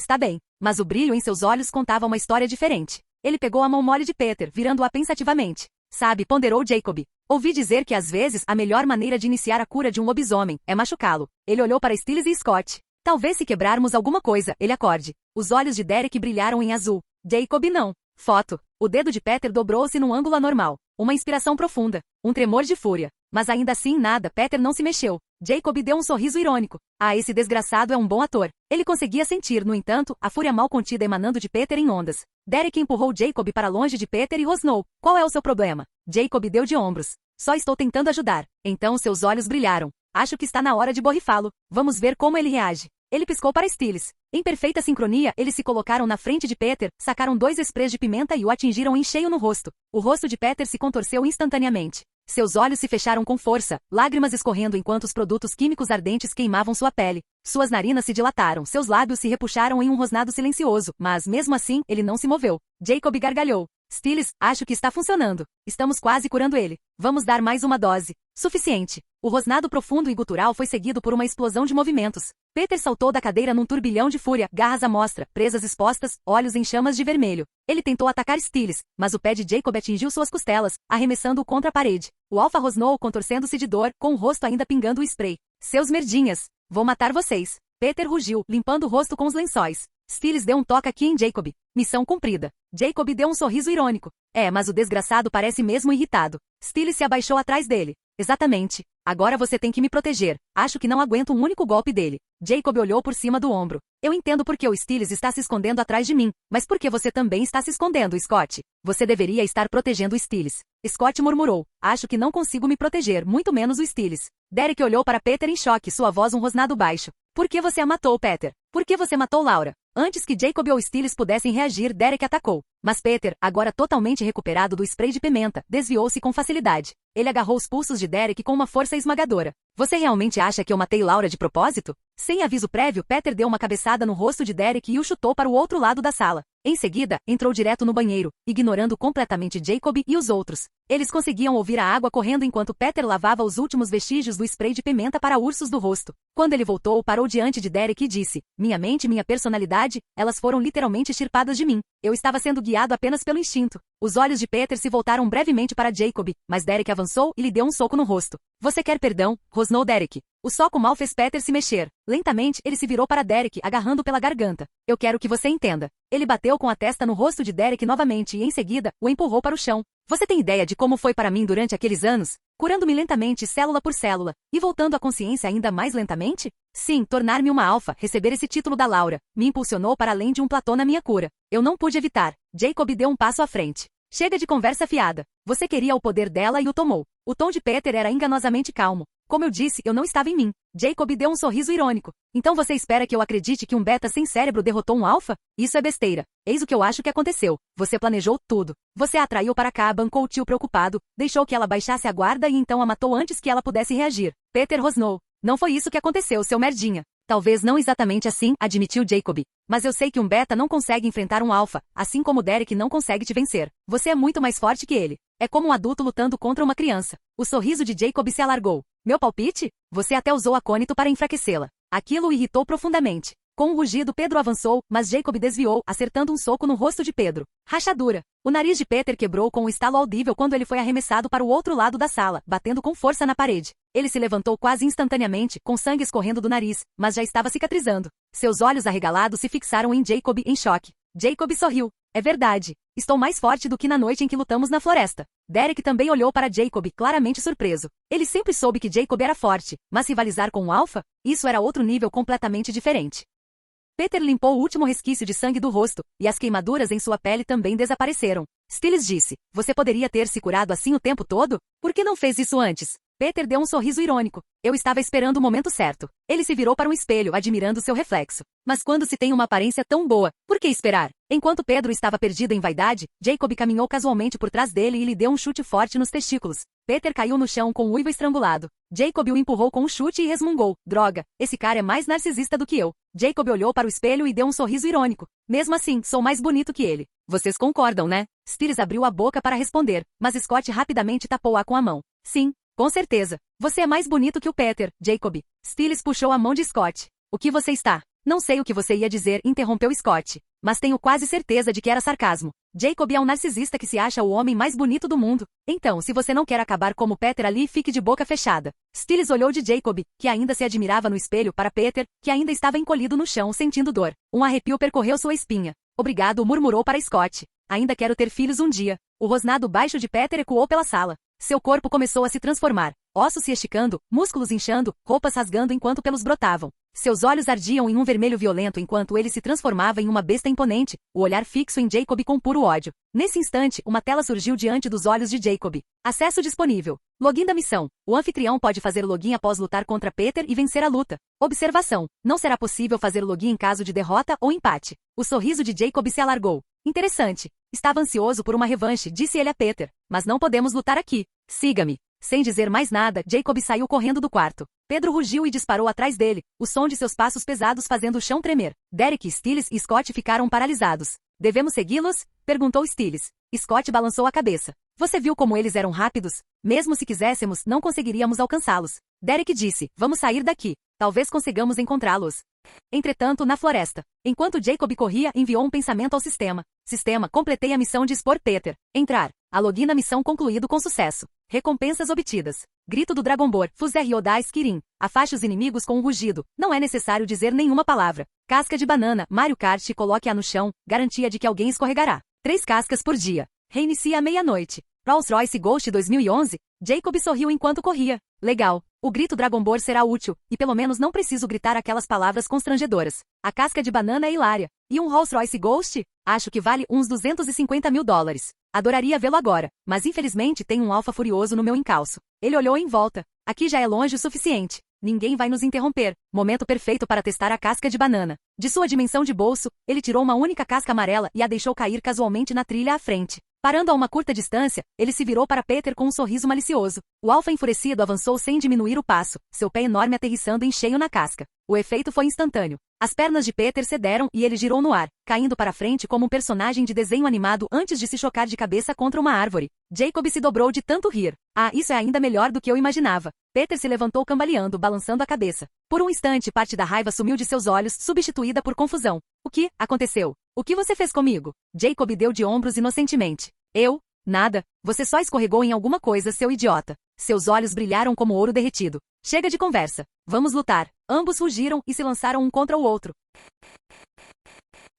[SPEAKER 2] Mas o brilho em seus olhos contava uma história diferente. Ele pegou a mão mole de Peter, virando-a pensativamente. Sabe, ponderou Jacob. Ouvi dizer que às vezes a melhor maneira de iniciar a cura de um lobisomem é machucá-lo. Ele olhou para Stiles e Scott. Talvez se quebrarmos alguma coisa, ele acorde. Os olhos de Derek brilharam em azul. Jacob não. Foto. O dedo de Peter dobrou-se num ângulo anormal. Uma inspiração profunda. Um tremor de fúria. Mas ainda assim nada, Peter não se mexeu. Jacob deu um sorriso irônico. Ah, esse desgraçado é um bom ator. Ele conseguia sentir, no entanto, a fúria mal contida emanando de Peter em ondas. Derek empurrou Jacob para longe de Peter e rosnou. Qual é o seu problema? Jacob deu de ombros. Só estou tentando ajudar. Então seus olhos brilharam. Acho que está na hora de borrifá-lo. Vamos ver como ele reage. Ele piscou para Stiles. Em perfeita sincronia, eles se colocaram na frente de Peter, sacaram 2 sprays de pimenta e o atingiram em cheio no rosto. O rosto de Peter se contorceu instantaneamente. Seus olhos se fecharam com força, lágrimas escorrendo enquanto os produtos químicos ardentes queimavam sua pele. Suas narinas se dilataram, seus lábios se repuxaram em um rosnado silencioso, mas mesmo assim, ele não se moveu. Jacob gargalhou. Stiles, acho que está funcionando. Estamos quase curando ele. Vamos dar mais uma dose. Suficiente. O rosnado profundo e gutural foi seguido por uma explosão de movimentos. Peter saltou da cadeira num turbilhão de fúria, garras à mostra, presas expostas, olhos em chamas de vermelho. Ele tentou atacar Stiles, mas o pé de Jacob atingiu suas costelas, arremessando-o contra a parede. O Alpha rosnou, contorcendo-se de dor, com o rosto ainda pingando o spray. Seus merdinhas! Vou matar vocês! Peter rugiu, limpando o rosto com os lençóis. Stiles deu um toque aqui em Jacob. Missão cumprida. Jacob deu um sorriso irônico. É, mas o desgraçado parece mesmo irritado. Stiles se abaixou atrás dele. Exatamente. Agora você tem que me proteger. Acho que não aguento um único golpe dele. Jacob olhou por cima do ombro. Eu entendo por que o Stiles está se escondendo atrás de mim, mas por que você também está se escondendo, Scott? Você deveria estar protegendo o Stiles. Scott murmurou. Acho que não consigo me proteger, muito menos o Stiles. Derek olhou para Peter em choque, sua voz um rosnado baixo. Por que você a matou, Peter? Por que você matou Laura? Antes que Jacob ou Stiles pudessem reagir, Derek atacou. Mas Peter, agora totalmente recuperado do spray de pimenta, desviou-se com facilidade. Ele agarrou os pulsos de Derek com uma força esmagadora. Você realmente acha que eu matei Laura de propósito? Sem aviso prévio, Peter deu uma cabeçada no rosto de Derek e o chutou para o outro lado da sala. Em seguida, entrou direto no banheiro, ignorando completamente Jacob e os outros. Eles conseguiam ouvir a água correndo enquanto Peter lavava os últimos vestígios do spray de pimenta para ursos do rosto. Quando ele voltou, parou diante de Derek e disse: Minha mente e minha personalidade, elas foram literalmente extirpadas de mim. Eu estava sendo guiado apenas pelo instinto. Os olhos de Peter se voltaram brevemente para Jacob, mas Derek avançou e lhe deu um soco no rosto. Você quer perdão? Rosnou Derek. O soco mal fez Peter se mexer. Lentamente, ele se virou para Derek, agarrando pela garganta. Eu quero que você entenda. Ele bateu com a testa no rosto de Derek novamente e, em seguida, o empurrou para o chão. Você tem ideia de como foi para mim durante aqueles anos? curando-me lentamente célula por célula, e voltando à consciência ainda mais lentamente? Sim, tornar-me uma alfa, receber esse título da Laura, me impulsionou para além de um platô na minha cura. Eu não pude evitar. Jacob deu um passo à frente. Chega de conversa fiada. Você queria o poder dela e o tomou. O tom de Peter era enganosamente calmo. Como eu disse, eu não estava em mim. Jacob deu um sorriso irônico. Então você espera que eu acredite que um beta sem cérebro derrotou um alfa? Isso é besteira. Eis o que eu acho que aconteceu. Você planejou tudo. Você a atraiu para cá, bancou o tio preocupado, deixou que ela baixasse a guarda e então a matou antes que ela pudesse reagir. Peter rosnou. Não foi isso que aconteceu, seu merdinha. Talvez não exatamente assim, admitiu Jacob. Mas eu sei que um beta não consegue enfrentar um alfa, assim como Derek não consegue te vencer. Você é muito mais forte que ele. É como um adulto lutando contra uma criança. O sorriso de Jacob se alargou. Meu palpite? Você até usou acônito para enfraquecê-la. Aquilo o irritou profundamente. Com um rugido, Pedro avançou, mas Jacob desviou, acertando um soco no rosto de Pedro. Rachadura. O nariz de Peter quebrou com um estalo audível quando ele foi arremessado para o outro lado da sala, batendo com força na parede. Ele se levantou quase instantaneamente, com sangue escorrendo do nariz, mas já estava cicatrizando. Seus olhos arregalados se fixaram em Jacob em choque. Jacob sorriu. É verdade. Estou mais forte do que na noite em que lutamos na floresta. Derek também olhou para Jacob, claramente surpreso. Ele sempre soube que Jacob era forte, mas rivalizar com um alfa? Isso era outro nível completamente diferente. Peter limpou o último resquício de sangue do rosto, e as queimaduras em sua pele também desapareceram. Stiles disse, você poderia ter se curado assim o tempo todo? Por que não fez isso antes? Peter deu um sorriso irônico. Eu estava esperando o momento certo. Ele se virou para um espelho, admirando seu reflexo. Mas quando se tem uma aparência tão boa, por que esperar? Enquanto Pedro estava perdido em vaidade, Jacob caminhou casualmente por trás dele e lhe deu um chute forte nos testículos. Peter caiu no chão com o uivo estrangulado. Jacob o empurrou com um chute e resmungou. Droga, esse cara é mais narcisista do que eu. Jacob olhou para o espelho e deu um sorriso irônico. Mesmo assim, sou mais bonito que ele. Vocês concordam, né? Stiles abriu a boca para responder, mas Scott rapidamente tapou-a com a mão. Sim. Com certeza. Você é mais bonito que o Peter, Jacob. Stiles puxou a mão de Scott. O que você está? Não sei o que você ia dizer, interrompeu Scott. Mas tenho quase certeza de que era sarcasmo. Jacob é um narcisista que se acha o homem mais bonito do mundo. Então, se você não quer acabar como Peter ali, fique de boca fechada. Stiles olhou de Jacob, que ainda se admirava no espelho, para Peter, que ainda estava encolhido no chão, sentindo dor. Um arrepio percorreu sua espinha. Obrigado, murmurou para Scott. Ainda quero ter filhos um dia. O rosnado baixo de Peter ecoou pela sala. Seu corpo começou a se transformar. Ossos se esticando, músculos inchando, roupas rasgando enquanto pelos brotavam. Seus olhos ardiam em um vermelho violento enquanto ele se transformava em uma besta imponente, o olhar fixo em Jacob com puro ódio. Nesse instante, uma tela surgiu diante dos olhos de Jacob. Acesso disponível. Login da missão. O anfitrião pode fazer login após lutar contra Peter e vencer a luta. Observação. Não será possível fazer login em caso de derrota ou empate. O sorriso de Jacob se alargou. Interessante. Estava ansioso por uma revanche, disse ele a Peter. Mas não podemos lutar aqui. Siga-me. Sem dizer mais nada, Jacob saiu correndo do quarto. Pedro rugiu e disparou atrás dele, o som de seus passos pesados fazendo o chão tremer. Derek, Stiles e Scott ficaram paralisados. Devemos segui-los? Perguntou Stiles. Scott balançou a cabeça. Você viu como eles eram rápidos? Mesmo se quiséssemos, não conseguiríamos alcançá-los. Derek disse, vamos sair daqui. Talvez consigamos encontrá-los. Entretanto, na floresta. Enquanto Jacob corria, enviou um pensamento ao sistema. Sistema, completei a missão de expor Peter. Entrar. A login na missão concluído com sucesso. Recompensas obtidas. Grito do Dragonbor. Fuzerriodais Kirin. Afaste os inimigos com um rugido. Não é necessário dizer nenhuma palavra. Casca de banana. Mario Kart. Coloque-a no chão. Garantia de que alguém escorregará. 3 cascas por dia. Reinicia à meia-noite. Rolls-Royce Ghost 2011. Jacob sorriu enquanto corria. Legal. O grito Dragonbor será útil, e pelo menos não preciso gritar aquelas palavras constrangedoras. A casca de banana é hilária. E um Rolls-Royce Ghost? Acho que vale uns $250 mil. Adoraria vê-lo agora, mas infelizmente tem um alfa furioso no meu encalço. Ele olhou em volta. Aqui já é longe o suficiente. Ninguém vai nos interromper. Momento perfeito para testar a casca de banana. De sua dimensão de bolso, ele tirou uma única casca amarela e a deixou cair casualmente na trilha à frente. Parando a uma curta distância, ele se virou para Peter com um sorriso malicioso. O alfa enfurecido avançou sem diminuir o passo, seu pé enorme aterrissando em cheio na casca. O efeito foi instantâneo. As pernas de Peter cederam e ele girou no ar, caindo para frente como um personagem de desenho animado antes de se chocar de cabeça contra uma árvore. Jacob se dobrou de tanto rir. Ah, isso é ainda melhor do que eu imaginava. Peter se levantou cambaleando, balançando a cabeça. Por um instante, parte da raiva sumiu de seus olhos, substituída por confusão. O que aconteceu? O que você fez comigo? Jacob deu de ombros inocentemente. Eu? Nada. Você só escorregou em alguma coisa, seu idiota. Seus olhos brilharam como ouro derretido. Chega de conversa. Vamos lutar. Ambos fugiram e se lançaram um contra o outro.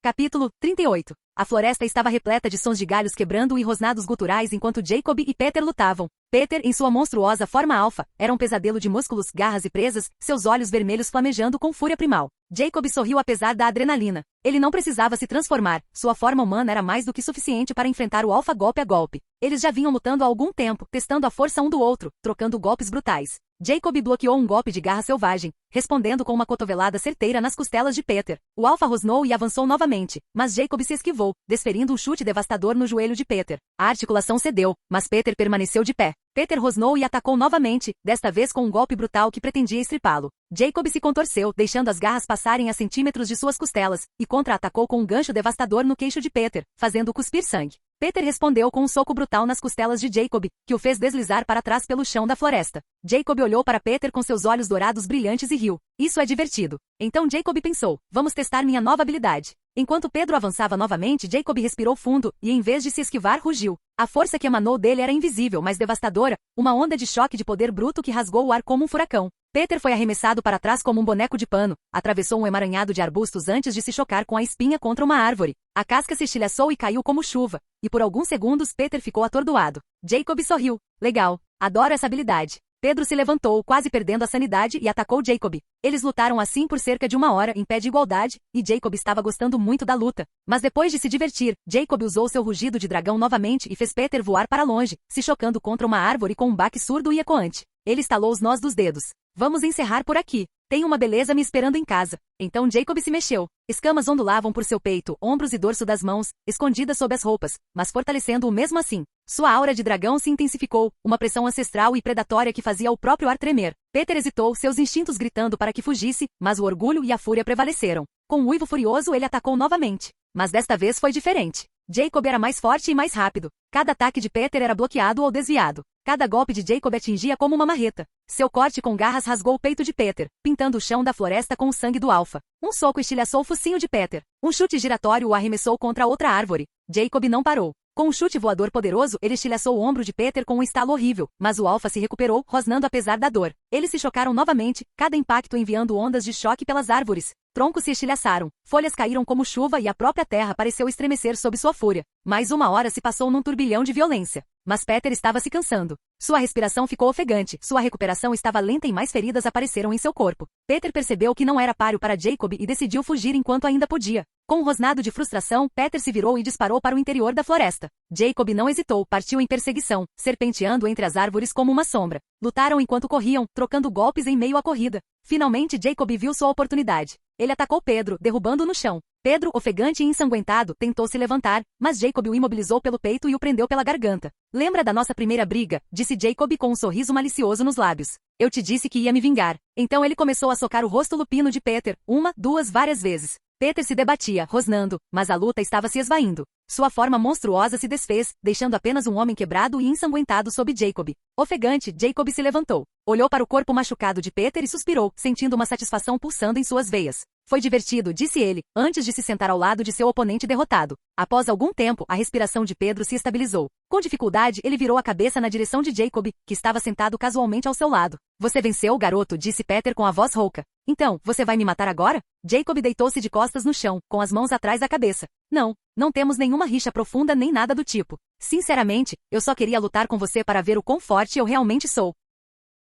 [SPEAKER 2] Capítulo 38. A floresta estava repleta de sons de galhos quebrando e rosnados guturais enquanto Jacob e Peter lutavam. Peter, em sua monstruosa forma alfa, era um pesadelo de músculos, garras e presas, seus olhos vermelhos flamejando com fúria primal. Jacob sorriu apesar da adrenalina. Ele não precisava se transformar, sua forma humana era mais do que suficiente para enfrentar o alfa golpe a golpe. Eles já vinham lutando há algum tempo, testando a força um do outro, trocando golpes brutais. Jacob bloqueou um golpe de garra selvagem, respondendo com uma cotovelada certeira nas costelas de Peter. O alfa rosnou e avançou novamente, mas Jacob se esquivou, desferindo um chute devastador no joelho de Peter. A articulação cedeu, mas Peter permaneceu de pé. Peter rosnou e atacou novamente, desta vez com um golpe brutal que pretendia estripá-lo. Jacob se contorceu, deixando as garras passarem a centímetros de suas costelas, e contra-atacou com um gancho devastador no queixo de Peter, fazendo-o cuspir sangue. Peter respondeu com um soco brutal nas costelas de Jacob, que o fez deslizar para trás pelo chão da floresta. Jacob olhou para Peter com seus olhos dourados brilhantes e riu. Isso é divertido. Então Jacob pensou, vamos testar minha nova habilidade. Enquanto Pedro avançava novamente, Jacob respirou fundo, e em vez de se esquivar, rugiu. A força que emanou dele era invisível, mas devastadora, uma onda de choque de poder bruto que rasgou o ar como um furacão. Peter foi arremessado para trás como um boneco de pano, atravessou um emaranhado de arbustos antes de se chocar com a espinha contra uma árvore. A casca se estilhaçou e caiu como chuva, e por alguns segundos Peter ficou atordoado. Jacob sorriu. Legal. Adoro essa habilidade. Pedro se levantou, quase perdendo a sanidade, e atacou Jacob. Eles lutaram assim por cerca de 1 hora, em pé de igualdade, e Jacob estava gostando muito da luta. Mas depois de se divertir, Jacob usou seu rugido de dragão novamente e fez Peter voar para longe, se chocando contra uma árvore com um baque surdo e ecoante. Ele estalou os nós dos dedos. Vamos encerrar por aqui. Tem uma beleza me esperando em casa. Então Jacob se mexeu. Escamas ondulavam por seu peito, ombros e dorso das mãos, escondidas sob as roupas, mas fortalecendo-o mesmo assim. Sua aura de dragão se intensificou, uma pressão ancestral e predatória que fazia o próprio ar tremer. Peter hesitou, seus instintos gritando para que fugisse, mas o orgulho e a fúria prevaleceram. Com um uivo furioso ele atacou novamente. Mas desta vez foi diferente. Jacob era mais forte e mais rápido. Cada ataque de Peter era bloqueado ou desviado. Cada golpe de Jacob atingia como uma marreta. Seu corte com garras rasgou o peito de Peter, pintando o chão da floresta com o sangue do alfa. Um soco estilhaçou o focinho de Peter. Um chute giratório o arremessou contra outra árvore. Jacob não parou. Com um chute voador poderoso, ele estilhaçou o ombro de Peter com um estalo horrível, mas o alfa se recuperou, rosnando apesar da dor. Eles se chocaram novamente, cada impacto enviando ondas de choque pelas árvores. Troncos se estilhaçaram, folhas caíram como chuva e a própria terra pareceu estremecer sob sua fúria. Mais 1 hora se passou num turbilhão de violência. Mas Peter estava se cansando. Sua respiração ficou ofegante, sua recuperação estava lenta e mais feridas apareceram em seu corpo. Peter percebeu que não era páreo para Jacob e decidiu fugir enquanto ainda podia. Com um rosnado de frustração, Peter se virou e disparou para o interior da floresta. Jacob não hesitou, partiu em perseguição, serpenteando entre as árvores como uma sombra. Lutaram enquanto corriam, trocando golpes em meio à corrida. Finalmente Jacob viu sua oportunidade. Ele atacou Pedro, derrubando-o no chão. Pedro, ofegante e ensanguentado, tentou se levantar, mas Jacob o imobilizou pelo peito e o prendeu pela garganta. Lembra da nossa primeira briga? Disse Jacob com um sorriso malicioso nos lábios. Eu te disse que ia me vingar. Então ele começou a socar o rosto lupino de Peter, 1, 2, várias vezes. Peter se debatia, rosnando, mas a luta estava se esvaindo. Sua forma monstruosa se desfez, deixando apenas um homem quebrado e ensanguentado sob Jacob. Ofegante, Jacob se levantou. Olhou para o corpo machucado de Peter e suspirou, sentindo uma satisfação pulsando em suas veias. Foi divertido, disse ele, antes de se sentar ao lado de seu oponente derrotado. Após algum tempo, a respiração de Pedro se estabilizou. Com dificuldade, ele virou a cabeça na direção de Jacob, que estava sentado casualmente ao seu lado. Você venceu, garoto, disse Peter com a voz rouca. Então, você vai me matar agora? Jacob deitou-se de costas no chão, com as mãos atrás da cabeça. Não temos nenhuma rixa profunda nem nada do tipo. Sinceramente, eu só queria lutar com você para ver o quão forte eu realmente sou.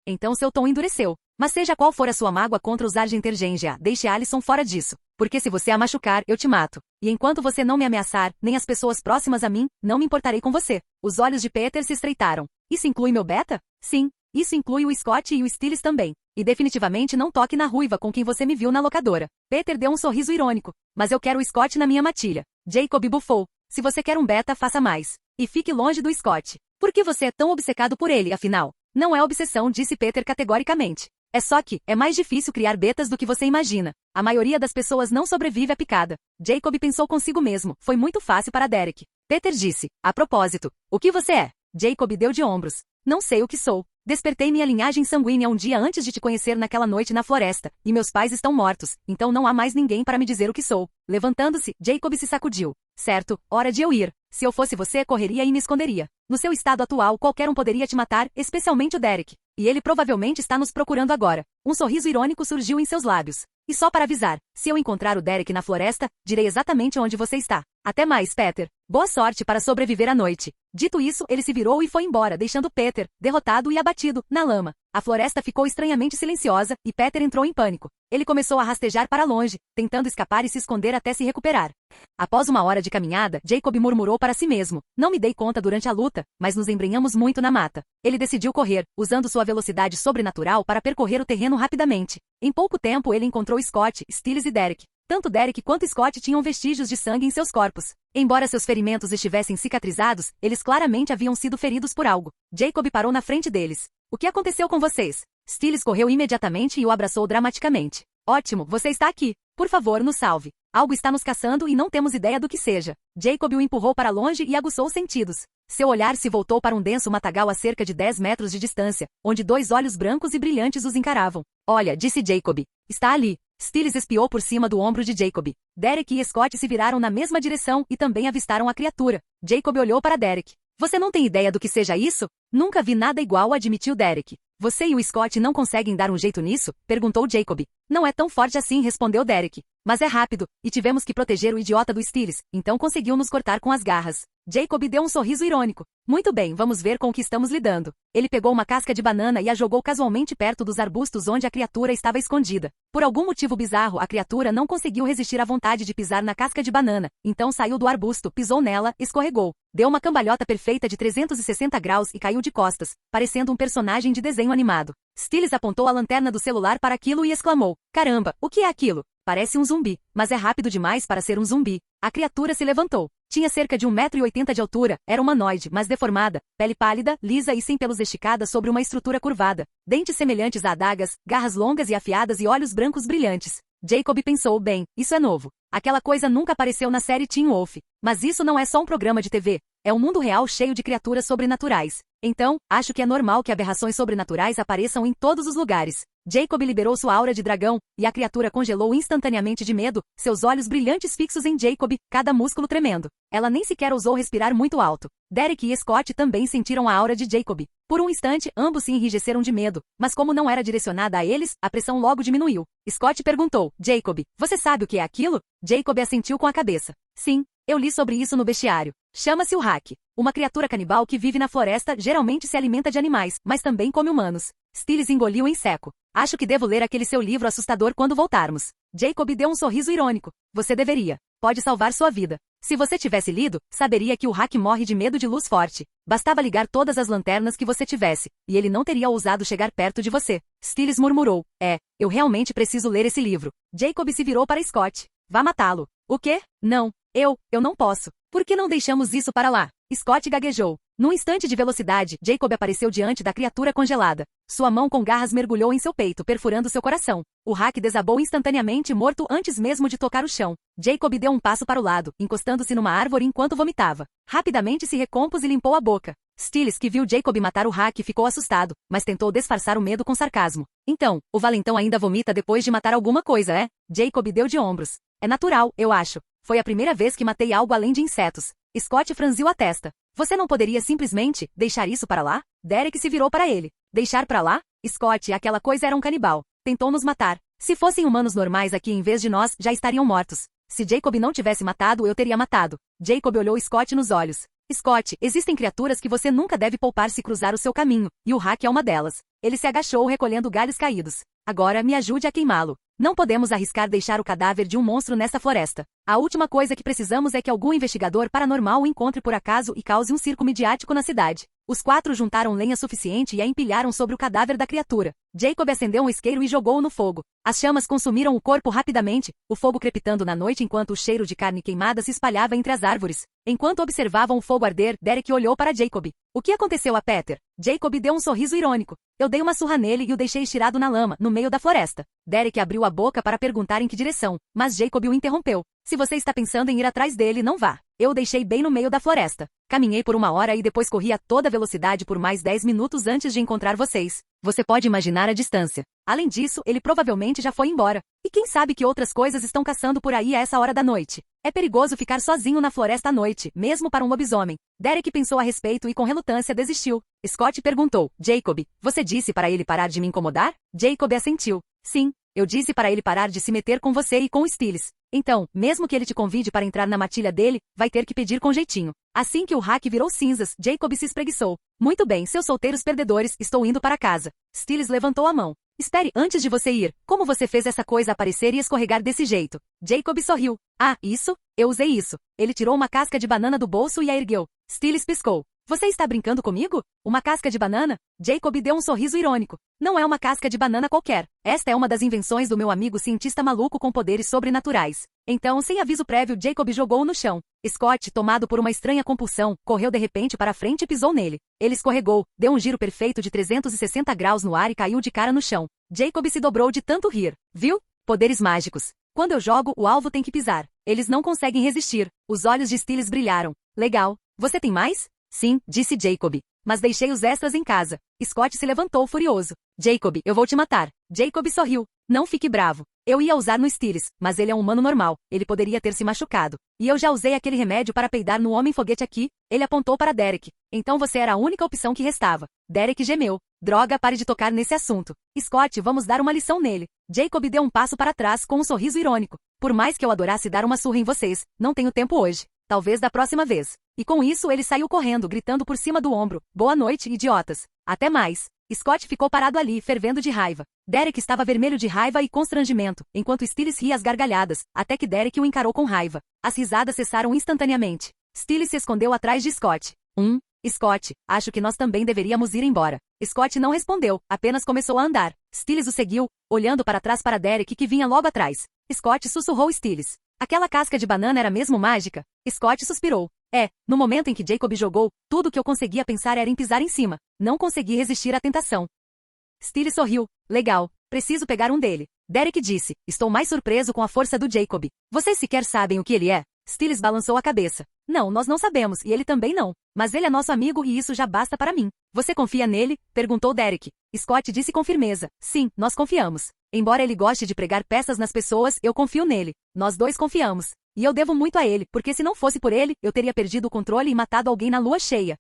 [SPEAKER 2] Então seu tom endureceu. Mas seja qual for a sua mágoa contra os Argentergengia, deixe Alison fora disso. Porque se você a machucar, eu te mato. E enquanto você não me ameaçar, nem as pessoas próximas a mim, não me importarei com você. Os olhos de Peter se estreitaram. Isso inclui meu beta? Sim. Isso inclui o Scott e o Stiles também. E definitivamente não toque na ruiva com quem você me viu na locadora. Peter deu um sorriso irônico. Mas eu quero o Scott na minha matilha. Jacob bufou. Se você quer um beta, faça mais. E fique longe do Scott. Por que você é tão obcecado por ele, afinal? Não é obsessão, disse Peter categoricamente. É só que, é mais difícil criar betas do que você imagina. A maioria das pessoas não sobrevive à picada. Jacob pensou consigo mesmo. Foi muito fácil para Derek. Peter disse. A propósito, o que você é? Jacob deu de ombros. Não sei o que sou. Despertei minha linhagem sanguínea um dia antes de te conhecer naquela noite na floresta, e meus pais estão mortos, então não há mais ninguém para me dizer o que sou. Levantando-se, Jacob se sacudiu. Certo, hora de eu ir. Se eu fosse você, correria e me esconderia. No seu estado atual, qualquer um poderia te matar, especialmente o Derek. E ele provavelmente está nos procurando agora. Um sorriso irônico surgiu em seus lábios. E só para avisar, se eu encontrar o Derek na floresta, direi exatamente onde você está. Até mais, Peter. Boa sorte para sobreviver à noite. Dito isso, ele se virou e foi embora, deixando Peter, derrotado e abatido, na lama. A floresta ficou estranhamente silenciosa, e Peter entrou em pânico. Ele começou a rastejar para longe, tentando escapar e se esconder até se recuperar. Após uma hora de caminhada, Jacob murmurou para si mesmo. Não me dei conta durante a luta, mas nos embrenhamos muito na mata. Ele decidiu correr, usando sua velocidade sobrenatural para percorrer o terreno rapidamente. Em pouco tempo ele encontrou Scott, Stiles e Derek. Tanto Derek quanto Scott tinham vestígios de sangue em seus corpos. Embora seus ferimentos estivessem cicatrizados, eles claramente haviam sido feridos por algo. Jacob parou na frente deles. O que aconteceu com vocês? Stiles correu imediatamente e o abraçou dramaticamente. Ótimo, você está aqui. Por favor, nos salve. Algo está nos caçando e não temos ideia do que seja. Jacob o empurrou para longe e aguçou os sentidos. Seu olhar se voltou para um denso matagal a cerca de 10 metros de distância, onde 2 olhos brancos e brilhantes os encaravam. Olha, disse Jacob. Está ali. Stiles espiou por cima do ombro de Jacob. Derek e Scott se viraram na mesma direção e também avistaram a criatura. Jacob olhou para Derek. Você não tem ideia do que seja isso? Nunca vi nada igual, admitiu Derek. Você e o Scott não conseguem dar um jeito nisso? Perguntou Jacob. Não é tão forte assim, respondeu Derek. Mas é rápido, e tivemos que proteger o idiota do Stiles, então conseguiu nos cortar com as garras. Jacob deu um sorriso irônico. Muito bem, vamos ver com o que estamos lidando. Ele pegou uma casca de banana e a jogou casualmente perto dos arbustos onde a criatura estava escondida. Por algum motivo bizarro, a criatura não conseguiu resistir à vontade de pisar na casca de banana, então saiu do arbusto, pisou nela, escorregou. Deu uma cambalhota perfeita de 360 graus e caiu de costas, parecendo um personagem de desenho animado. Stiles apontou a lanterna do celular para aquilo e exclamou. Caramba, o que é aquilo? Parece um zumbi, mas é rápido demais para ser um zumbi. A criatura se levantou. Tinha cerca de 1,80 m de altura, era humanoide, mas deformada, pele pálida, lisa e sem pelos esticada sobre uma estrutura curvada, dentes semelhantes a adagas, garras longas e afiadas e olhos brancos brilhantes. Jacob pensou, bem, isso é novo. Aquela coisa nunca apareceu na série Teen Wolf. Mas isso não é só um programa de TV. É um mundo real cheio de criaturas sobrenaturais. Então, acho que é normal que aberrações sobrenaturais apareçam em todos os lugares. Jacob liberou sua aura de dragão, e a criatura congelou instantaneamente de medo, seus olhos brilhantes fixos em Jacob, cada músculo tremendo. Ela nem sequer ousou respirar muito alto. Derek e Scott também sentiram a aura de Jacob. Por um instante, ambos se enrijeceram de medo, mas como não era direcionada a eles, a pressão logo diminuiu. Scott perguntou, Jacob, você sabe o que é aquilo? Jacob assentiu com a cabeça. Sim, eu li sobre isso no bestiário. Chama-se o Hak. Uma criatura canibal que vive na floresta geralmente se alimenta de animais, mas também come humanos. Stiles engoliu em seco. Acho que devo ler aquele seu livro assustador quando voltarmos. Jacob deu um sorriso irônico. Você deveria. Pode salvar sua vida. Se você tivesse lido, saberia que o Hak morre de medo de luz forte. Bastava ligar todas as lanternas que você tivesse, e ele não teria ousado chegar perto de você. Stiles murmurou. Eu realmente preciso ler esse livro. Jacob se virou para Scott. Vá matá-lo. O quê? Não. Eu não posso. Por que não deixamos isso para lá? Scott gaguejou. Num instante de velocidade, Jacob apareceu diante da criatura congelada. Sua mão com garras mergulhou em seu peito, perfurando seu coração. O Hak desabou instantaneamente, morto antes mesmo de tocar o chão. Jacob deu um passo para o lado, encostando-se numa árvore enquanto vomitava. Rapidamente se recompôs e limpou a boca. Stiles, que viu Jacob matar o Hak, ficou assustado, mas tentou disfarçar o medo com sarcasmo. Então, o valentão ainda vomita depois de matar alguma coisa, é? Jacob deu de ombros. É natural, eu acho. Foi a primeira vez que matei algo além de insetos. Scott franziu a testa. Você não poderia simplesmente deixar isso para lá? Derek se virou para ele. Deixar para lá? Scott, aquela coisa era um canibal. Tentou nos matar. Se fossem humanos normais aqui em vez de nós, já estariam mortos. Se Jacob não tivesse matado, eu teria matado. Jacob olhou Scott nos olhos. Scott, existem criaturas que você nunca deve poupar se cruzar o seu caminho, e o Hak é uma delas. Ele se agachou recolhendo galhos caídos. Agora me ajude a queimá-lo. Não podemos arriscar deixar o cadáver de um monstro nessa floresta. A última coisa que precisamos é que algum investigador paranormal o encontre por acaso e cause um circo midiático na cidade. Os 4 juntaram lenha suficiente e a empilharam sobre o cadáver da criatura. Jacob acendeu um isqueiro e jogou-o no fogo. As chamas consumiram o corpo rapidamente, o fogo crepitando na noite enquanto o cheiro de carne queimada se espalhava entre as árvores. Enquanto observavam o fogo arder, Derek olhou para Jacob. O que aconteceu a Peter? Jacob deu um sorriso irônico. Eu dei uma surra nele e o deixei estirado na lama, no meio da floresta. Derek abriu a boca para perguntar em que direção, mas Jacob o interrompeu. Se você está pensando em ir atrás dele, não vá. Eu o deixei bem no meio da floresta. Caminhei por 1 hora e depois corri a toda velocidade por mais 10 minutos antes de encontrar vocês. Você pode imaginar a distância. Além disso, ele provavelmente já foi embora. E quem sabe que outras coisas estão caçando por aí a essa hora da noite. É perigoso ficar sozinho na floresta à noite, mesmo para um lobisomem. Derek pensou a respeito e com relutância desistiu. Scott perguntou, Jacob, você disse para ele parar de me incomodar? Jacob assentiu. Sim, eu disse para ele parar de se meter com você e com o Stiles. Então, mesmo que ele te convide para entrar na matilha dele, vai ter que pedir com jeitinho. Assim que o hack virou cinzas, Jacob se espreguiçou. Muito bem, seus solteiros perdedores, estou indo para casa. Stiles levantou a mão. Espere, antes de você ir, como você fez essa coisa aparecer e escorregar desse jeito? Jacob sorriu. Ah, isso? Eu usei isso. Ele tirou uma casca de banana do bolso e a ergueu. Stiles piscou. Você está brincando comigo? Uma casca de banana? Jacob deu um sorriso irônico. Não é uma casca de banana qualquer. Esta é uma das invenções do meu amigo cientista maluco com poderes sobrenaturais. Então, sem aviso prévio, Jacob jogou-o no chão. Scott, tomado por uma estranha compulsão, correu de repente para a frente e pisou nele. Ele escorregou, deu um giro perfeito de 360 graus no ar e caiu de cara no chão. Jacob se dobrou de tanto rir. Viu? Poderes mágicos. Quando eu jogo, o alvo tem que pisar. Eles não conseguem resistir. Os olhos de Stiles brilharam. Legal. Você tem mais? Sim, disse Jacob. Mas deixei os extras em casa. Scott se levantou furioso. Jacob, eu vou te matar. Jacob sorriu. Não fique bravo. Eu ia usar no Stiles, mas ele é um humano normal. Ele poderia ter se machucado. E eu já usei aquele remédio para peidar no homem-foguete aqui. Ele apontou para Derek. Então você era a única opção que restava. Derek gemeu. Droga, pare de tocar nesse assunto. Scott, vamos dar uma lição nele. Jacob deu um passo para trás com um sorriso irônico. Por mais que eu adorasse dar uma surra em vocês, não tenho tempo hoje. Talvez da próxima vez. E com isso ele saiu correndo, gritando por cima do ombro. Boa noite, idiotas. Até mais. Scott ficou parado ali, fervendo de raiva. Derek estava vermelho de raiva e constrangimento, enquanto Stiles ria às gargalhadas, até que Derek o encarou com raiva. As risadas cessaram instantaneamente. Stiles se escondeu atrás de Scott. Scott, acho que nós também deveríamos ir embora. Scott não respondeu, apenas começou a andar. Stiles o seguiu, olhando para trás para Derek que vinha logo atrás. Scott sussurrou Stiles. Aquela casca de banana era mesmo mágica? Scott suspirou. No momento em que Jacob jogou, tudo o que eu conseguia pensar era em pisar em cima. Não consegui resistir à tentação. Stiles sorriu. Legal. Preciso pegar um dele. Derek disse. Estou mais surpreso com a força do Jacob. Vocês sequer sabem o que ele é? Stiles balançou a cabeça. Não, nós não sabemos, e ele também não. Mas ele é nosso amigo e isso já basta para mim. Você confia nele? Perguntou Derek. Scott disse com firmeza. Sim, nós confiamos. Embora ele goste de pregar peças nas pessoas, eu confio nele. Nós dois confiamos. E eu devo muito a ele, porque se não fosse por ele, eu teria perdido o controle e matado alguém na lua cheia.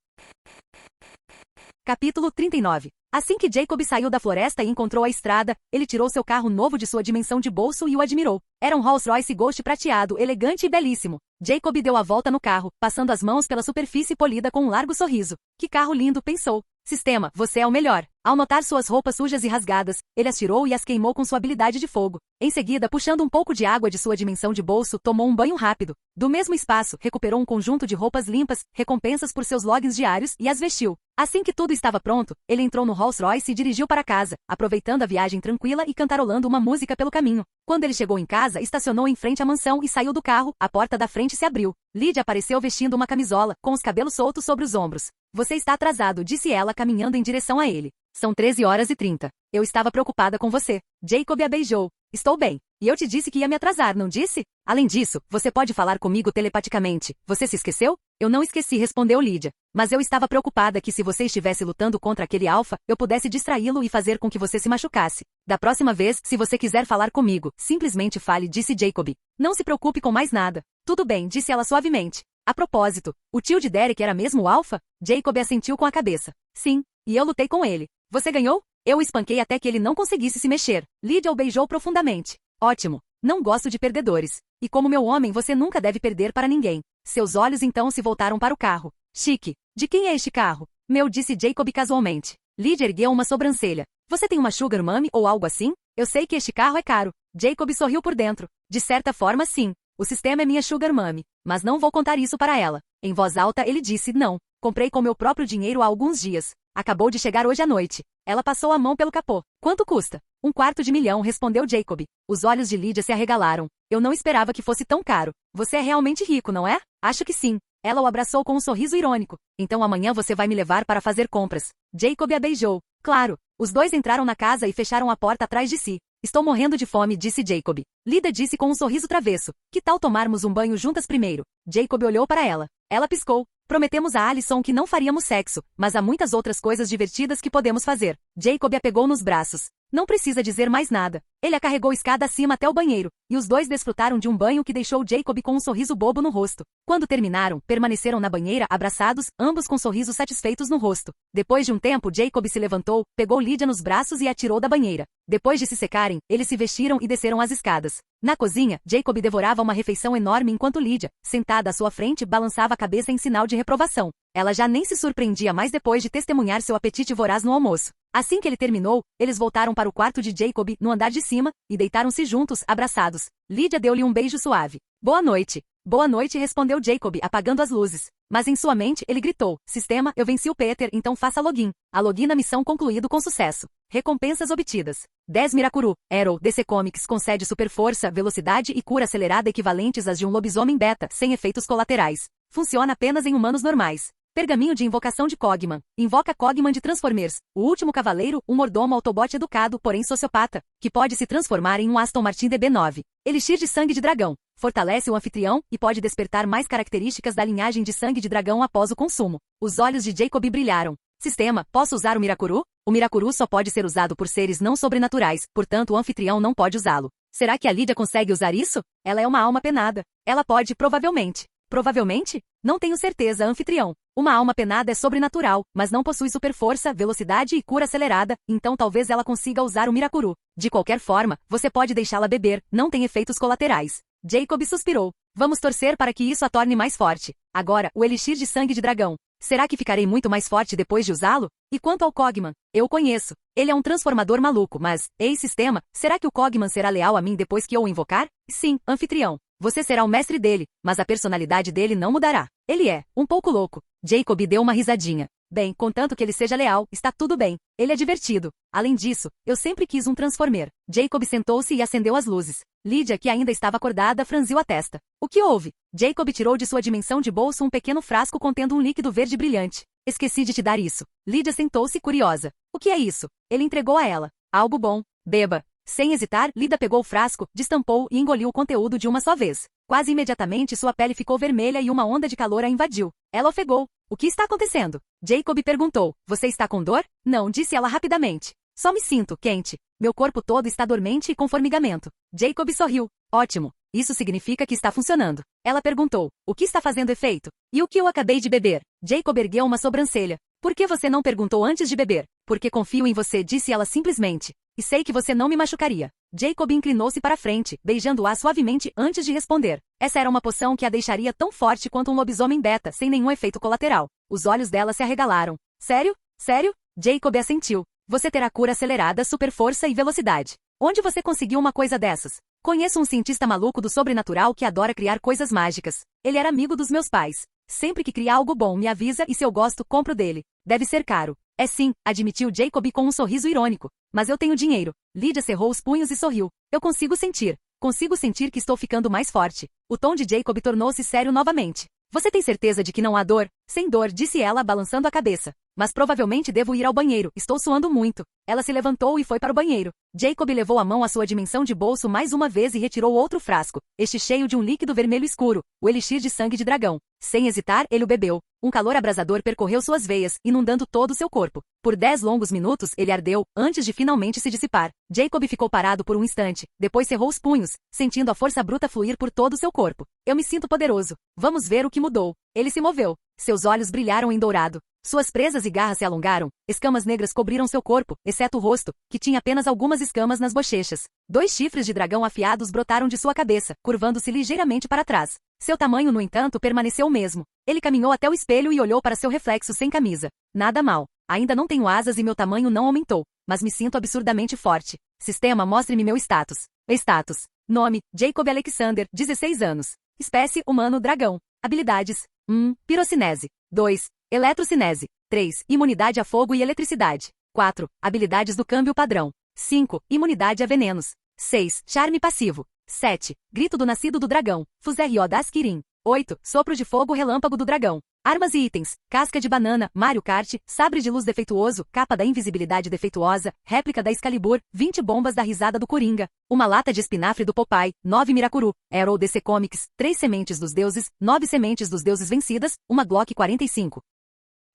[SPEAKER 2] Capítulo 39. Assim que Jacob saiu da floresta e encontrou a estrada, ele tirou seu carro novo de sua dimensão de bolso e o admirou. Era um Rolls-Royce Ghost prateado, elegante e belíssimo. Jacob deu a volta no carro, passando as mãos pela superfície polida com um largo sorriso. Que carro lindo, pensou. Sistema, você é o melhor. Ao notar suas roupas sujas e rasgadas, ele as tirou e as queimou com sua habilidade de fogo. Em seguida, puxando um pouco de água de sua dimensão de bolso, tomou um banho rápido. Do mesmo espaço, recuperou um conjunto de roupas limpas, recompensas por seus logins diários, e as vestiu. Assim que tudo estava pronto, ele entrou no Rolls-Royce e dirigiu para casa, aproveitando a viagem tranquila e cantarolando uma música pelo caminho. Quando ele chegou em casa, estacionou em frente à mansão e saiu do carro, a porta da frente se abriu. Lydia apareceu vestindo uma camisola, com os cabelos soltos sobre os ombros. Você está atrasado, disse ela caminhando em direção a ele. São 13h30. Eu estava preocupada com você. Jacob a beijou. Estou bem. E eu te disse que ia me atrasar, não disse? Além disso, você pode falar comigo telepaticamente. Você se esqueceu? Eu não esqueci, respondeu Lydia. Mas eu estava preocupada que se você estivesse lutando contra aquele alfa, eu pudesse distraí-lo e fazer com que você se machucasse. Da próxima vez, se você quiser falar comigo, simplesmente fale, disse Jacob. Não se preocupe com mais nada. Tudo bem, disse ela suavemente. A propósito, o tio de Derek era mesmo o alfa? Jacob assentiu com a cabeça. Sim, e eu lutei com ele. Você ganhou? Eu o espanquei até que ele não conseguisse se mexer. Lydia o beijou profundamente. Ótimo. Não gosto de perdedores. E como meu homem, você nunca deve perder para ninguém. Seus olhos então se voltaram para o carro. Chique. De quem é este carro? Meu, disse Jacob casualmente. Lydia ergueu uma sobrancelha. Você tem uma sugar mommy ou algo assim? Eu sei que este carro é caro. Jacob sorriu por dentro. De certa forma, sim. O sistema é minha sugar mommy. Mas não vou contar isso para ela. Em voz alta ele disse, não. Comprei com meu próprio dinheiro há alguns dias. Acabou de chegar hoje à noite. Ela passou a mão pelo capô. Quanto custa? $250.000, respondeu Jacob. Os olhos de Lydia se arregalaram. Eu não esperava que fosse tão caro. Você é realmente rico, não é? Acho que sim. Ela o abraçou com um sorriso irônico. Então amanhã você vai me levar para fazer compras. Jacob a beijou. Claro. Os dois entraram na casa e fecharam a porta atrás de si. Estou morrendo de fome, disse Jacob. Lydia disse com um sorriso travesso. Que tal tomarmos um banho juntas primeiro? Jacob olhou para ela. Ela piscou. Prometemos a Alison que não faríamos sexo, mas há muitas outras coisas divertidas que podemos fazer. Jacob a pegou nos braços. Não precisa dizer mais nada. Ele a carregou escada acima até o banheiro, e os dois desfrutaram de um banho que deixou Jacob com um sorriso bobo no rosto. Quando terminaram, permaneceram na banheira abraçados, ambos com sorrisos satisfeitos no rosto. Depois de um tempo, Jacob se levantou, pegou Lydia nos braços e a tirou da banheira. Depois de se secarem, eles se vestiram e desceram as escadas. Na cozinha, Jacob devorava uma refeição enorme enquanto Lydia, sentada à sua frente, balançava a cabeça em sinal de reprovação. Ela já nem se surpreendia mais depois de testemunhar seu apetite voraz no almoço. Assim que ele terminou, eles voltaram para o quarto de Jacob, no andar de cima, e deitaram-se juntos, abraçados. Lydia deu-lhe um beijo suave. Boa noite. Boa noite, respondeu Jacob, apagando as luzes. Mas em sua mente, ele gritou, sistema, eu venci o Peter, então faça login. A login na missão concluído com sucesso. Recompensas obtidas. 10 Mirakuru. Arrow, DC Comics concede super força, velocidade e cura acelerada equivalentes às de um lobisomem beta, sem efeitos colaterais. Funciona apenas em humanos normais. Pergaminho de invocação de Cogman. Invoca Cogman de Transformers, o último cavaleiro, um mordomo Autobot educado, porém sociopata, que pode se transformar em um Aston Martin DB9. Elixir de sangue de dragão. Fortalece o anfitrião e pode despertar mais características da linhagem de sangue de dragão após o consumo. Os olhos de Jacob brilharam. Sistema, posso usar o Mirakuru? O Mirakuru só pode ser usado por seres não sobrenaturais, portanto o anfitrião não pode usá-lo. Será que a Lydia consegue usar isso? Ela é uma alma penada. Ela pode, provavelmente. Provavelmente? Não tenho certeza, anfitrião. Uma alma penada é sobrenatural, mas não possui super força, velocidade e cura acelerada, então talvez ela consiga usar o Mirakuru. De qualquer forma, você pode deixá-la beber, não tem efeitos colaterais. Jacob suspirou. Vamos torcer para que isso a torne mais forte. Agora, o elixir de sangue de dragão. Será que ficarei muito mais forte depois de usá-lo? E quanto ao Cogman? Eu o conheço. Ele é um transformador maluco, mas, ei sistema, será que o Cogman será leal a mim depois que eu o invocar? Sim, anfitrião. Você será o mestre dele, mas a personalidade dele não mudará. Ele é um pouco louco. Jacob deu uma risadinha. Bem, contanto que ele seja leal, está tudo bem. Ele é divertido. Além disso, eu sempre quis um Transformer. Jacob sentou-se e acendeu as luzes. Lydia, que ainda estava acordada, franziu a testa. O que houve? Jacob tirou de sua dimensão de bolso um pequeno frasco contendo um líquido verde brilhante. Esqueci de te dar isso. Lydia sentou-se curiosa. O que é isso? Ele entregou a ela. Algo bom. Beba. Sem hesitar, Lydia pegou o frasco, destampou e engoliu o conteúdo de uma só vez. Quase imediatamente sua pele ficou vermelha e uma onda de calor a invadiu. Ela ofegou. O que está acontecendo? Jacob perguntou. Você está com dor? Não, disse ela rapidamente. Só me sinto quente. Meu corpo todo está dormente e com formigamento. Jacob sorriu. Ótimo. Isso significa que está funcionando. Ela perguntou. O que está fazendo efeito? E o que eu acabei de beber? Jacob ergueu uma sobrancelha. Por que você não perguntou antes de beber? Porque confio em você, disse ela simplesmente. E sei que você não me machucaria. Jacob inclinou-se para frente, beijando-a suavemente antes de responder. Essa era uma poção que a deixaria tão forte quanto um lobisomem beta, sem nenhum efeito colateral. Os olhos dela se arregalaram. Sério? Sério? Jacob assentiu. Você terá cura acelerada, super força e velocidade. Onde você conseguiu uma coisa dessas? Conheço um cientista maluco do sobrenatural que adora criar coisas mágicas. Ele era amigo dos meus pais. Sempre que cria algo bom, me avisa e se eu gosto, compro dele. Deve ser caro. É sim, admitiu Jacob com um sorriso irônico. Mas eu tenho dinheiro. Lydia cerrou os punhos e sorriu. Eu consigo sentir. Consigo sentir que estou ficando mais forte. O tom de Jacob tornou-se sério novamente. Você tem certeza de que não há dor? Sem dor, disse ela, balançando a cabeça. Mas provavelmente devo ir ao banheiro, estou suando muito. Ela se levantou e foi para o banheiro. Jacob levou a mão à sua dimensão de bolso mais uma vez e retirou outro frasco, este cheio de um líquido vermelho escuro, o elixir de sangue de dragão. Sem hesitar, ele o bebeu. Um calor abrasador percorreu suas veias, inundando todo o seu corpo. Por 10 longos minutos, ele ardeu, antes de finalmente se dissipar. Jacob ficou parado por um instante, depois cerrou os punhos, sentindo a força bruta fluir por todo o seu corpo. Eu me sinto poderoso. Vamos ver o que mudou. Ele se moveu. Seus olhos brilharam em dourado. Suas presas e garras se alongaram, escamas negras cobriram seu corpo, exceto o rosto, que tinha apenas algumas escamas nas bochechas. 2 chifres de dragão afiados brotaram de sua cabeça, curvando-se ligeiramente para trás. Seu tamanho, no entanto, permaneceu o mesmo. Ele caminhou até o espelho e olhou para seu reflexo sem camisa. Nada mal. Ainda não tenho asas e meu tamanho não aumentou, mas me sinto absurdamente forte. Sistema, mostre-me meu status. Status. Nome, Jacob Alexander, 16 anos. Espécie, humano dragão. Habilidades. 1. Pirocinese. 2. Eletrocinese. 3. Imunidade a fogo e eletricidade. 4. Habilidades do câmbio padrão. 5. Imunidade a venenos. 6. Charme passivo. 7. Grito do nascido do dragão. Fuzerrio das Kirin. 8. Sopro de fogo relâmpago do dragão. Armas e itens. Casca de banana, Mario Kart, sabre de luz defeituoso, capa da invisibilidade defeituosa, réplica da Excalibur, 20 bombas da risada do Coringa, uma lata de espinafre do Popeye, 9 Mirakuru, Arrow DC Comics, 3 sementes dos deuses, 9 sementes dos deuses vencidas, uma Glock 45.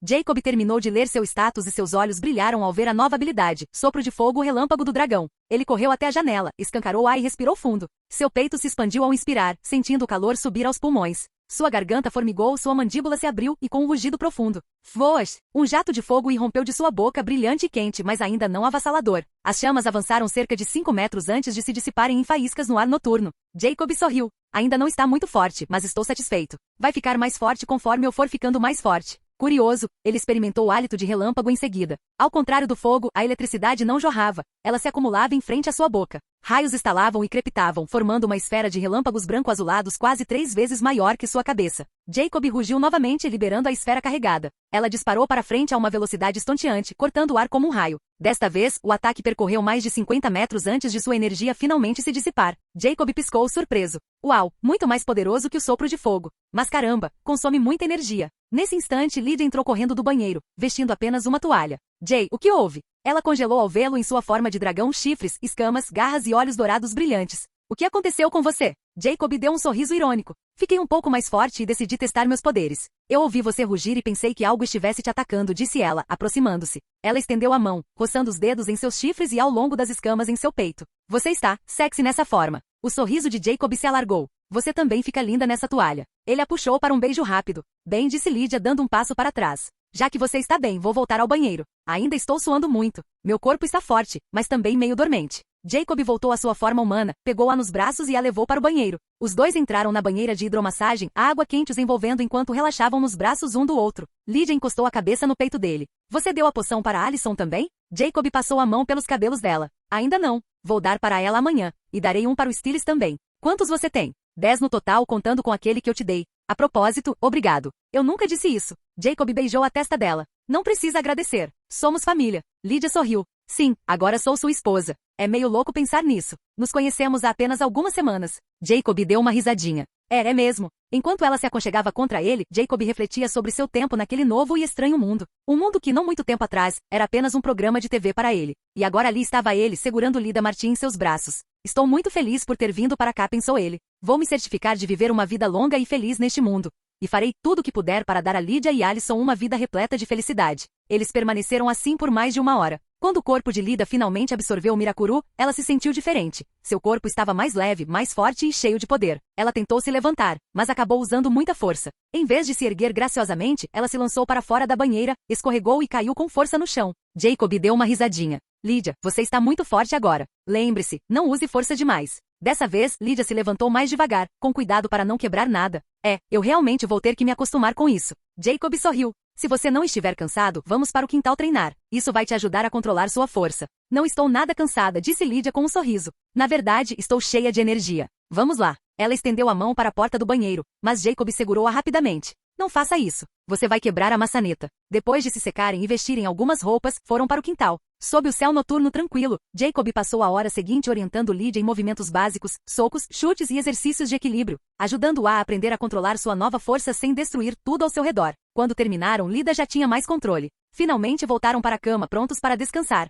[SPEAKER 2] Jacob terminou de ler seu status e seus olhos brilharam ao ver a nova habilidade, sopro de fogo relâmpago do dragão. Ele correu até a janela, escancarou ar e respirou fundo. Seu peito se expandiu ao inspirar, sentindo o calor subir aos pulmões. Sua garganta formigou, sua mandíbula se abriu e com um rugido profundo. Voas! Um jato de fogo irrompeu de sua boca brilhante e quente, mas ainda não avassalador. As chamas avançaram cerca de 5 metros antes de se dissiparem em faíscas no ar noturno. Jacob sorriu. Ainda não está muito forte, mas estou satisfeito. Vai ficar mais forte conforme eu for ficando mais forte. Curioso, ele experimentou o hálito de relâmpago em seguida. Ao contrário do fogo, a eletricidade não jorrava. Ela se acumulava em frente à sua boca. Raios estalavam e crepitavam, formando uma esfera de relâmpagos branco-azulados quase 3 vezes maior que sua cabeça. Jacob rugiu novamente, liberando a esfera carregada. Ela disparou para frente a uma velocidade estonteante, cortando o ar como um raio. Desta vez, o ataque percorreu mais de 50 metros antes de sua energia finalmente se dissipar. Jacob piscou surpreso. Uau, muito mais poderoso que o sopro de fogo. Mas caramba, consome muita energia. Nesse instante, Lydia entrou correndo do banheiro, vestindo apenas uma toalha. Jay, o que houve? Ela congelou ao vê-lo em sua forma de dragão, chifres, escamas, garras e olhos dourados brilhantes. O que aconteceu com você? Jacob deu um sorriso irônico. Fiquei um pouco mais forte e decidi testar meus poderes. Eu ouvi você rugir e pensei que algo estivesse te atacando, disse ela, aproximando-se. Ela estendeu a mão, roçando os dedos em seus chifres e ao longo das escamas em seu peito. Você está sexy nessa forma. O sorriso de Jacob se alargou. Você também fica linda nessa toalha. Ele a puxou para um beijo rápido. Bem, disse Lydia, dando um passo para trás. Já que você está bem, vou voltar ao banheiro. Ainda estou suando muito. Meu corpo está forte, mas também meio dormente. Jacob voltou à sua forma humana, pegou-a nos braços e a levou para o banheiro. Os dois entraram na banheira de hidromassagem, a água quente os envolvendo enquanto relaxavam nos braços um do outro. Lydia encostou a cabeça no peito dele. Você deu a poção para Alison também? Jacob passou a mão pelos cabelos dela. Ainda não. Vou dar para ela amanhã. E darei um para o Stiles também. Quantos você tem? 10 no total, contando com aquele que eu te dei. A propósito, obrigado. Eu nunca disse isso. Jacob beijou a testa dela. Não precisa agradecer. Somos família. Lydia sorriu. Sim, agora sou sua esposa. É meio louco pensar nisso. Nos conhecemos há apenas algumas semanas. Jacob deu uma risadinha. É mesmo. Enquanto ela se aconchegava contra ele, Jacob refletia sobre seu tempo naquele novo e estranho mundo. Um mundo que não muito tempo atrás, era apenas um programa de TV para ele. E agora ali estava ele, segurando Lydia Martin em seus braços. Estou muito feliz por ter vindo para cá, pensou ele. Vou me certificar de viver uma vida longa e feliz neste mundo. E farei tudo o que puder para dar a Lydia e Alison uma vida repleta de felicidade. Eles permaneceram assim por mais de 1 hora. Quando o corpo de Lydia finalmente absorveu o Mirakuru, ela se sentiu diferente. Seu corpo estava mais leve, mais forte e cheio de poder. Ela tentou se levantar, mas acabou usando muita força. Em vez de se erguer graciosamente, ela se lançou para fora da banheira, escorregou e caiu com força no chão. Jacob deu uma risadinha. Lydia, você está muito forte agora. Lembre-se, não use força demais. Dessa vez, Lydia se levantou mais devagar, com cuidado para não quebrar nada. Eu realmente vou ter que me acostumar com isso. Jacob sorriu. Se você não estiver cansado, vamos para o quintal treinar. Isso vai te ajudar a controlar sua força. Não estou nada cansada, disse Lydia com um sorriso. Na verdade, estou cheia de energia. Vamos lá. Ela estendeu a mão para a porta do banheiro, mas Jacob segurou-a rapidamente. Não faça isso. Você vai quebrar a maçaneta. Depois de se secarem e vestirem algumas roupas, foram para o quintal. Sob o céu noturno tranquilo, Jacob passou a hora seguinte orientando Lydia em movimentos básicos, socos, chutes e exercícios de equilíbrio, ajudando-a a aprender a controlar sua nova força sem destruir tudo ao seu redor. Quando terminaram, Lydia já tinha mais controle. Finalmente voltaram para a cama prontos para descansar.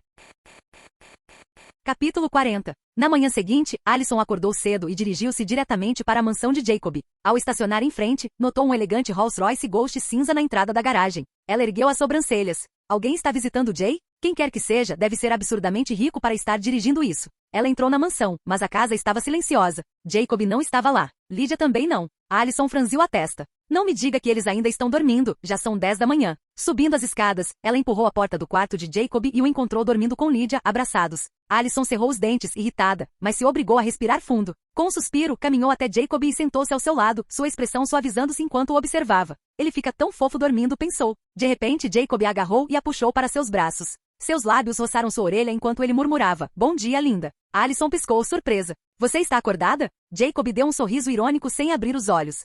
[SPEAKER 2] Capítulo 40. Na manhã seguinte, Alison acordou cedo e dirigiu-se diretamente para a mansão de Jacob. Ao estacionar em frente, notou um elegante Rolls-Royce Ghost cinza na entrada da garagem. Ela ergueu as sobrancelhas. Alguém está visitando Jay? Quem quer que seja, deve ser absurdamente rico para estar dirigindo isso. Ela entrou na mansão, mas a casa estava silenciosa. Jacob não estava lá. Lydia também não. Alison franziu a testa. Não me diga que eles ainda estão dormindo, já são 10 da manhã. Subindo as escadas, ela empurrou a porta do quarto de Jacob e o encontrou dormindo com Lydia, abraçados. Alison cerrou os dentes, irritada, mas se obrigou a respirar fundo. Com um suspiro, caminhou até Jacob e sentou-se ao seu lado, sua expressão suavizando-se enquanto o observava. Ele fica tão fofo dormindo, pensou. De repente, Jacob a agarrou e a puxou para seus braços. Seus lábios roçaram sua orelha enquanto ele murmurava, bom dia, linda. Alison piscou surpresa. Você está acordada? Jacob deu um sorriso irônico sem abrir os olhos.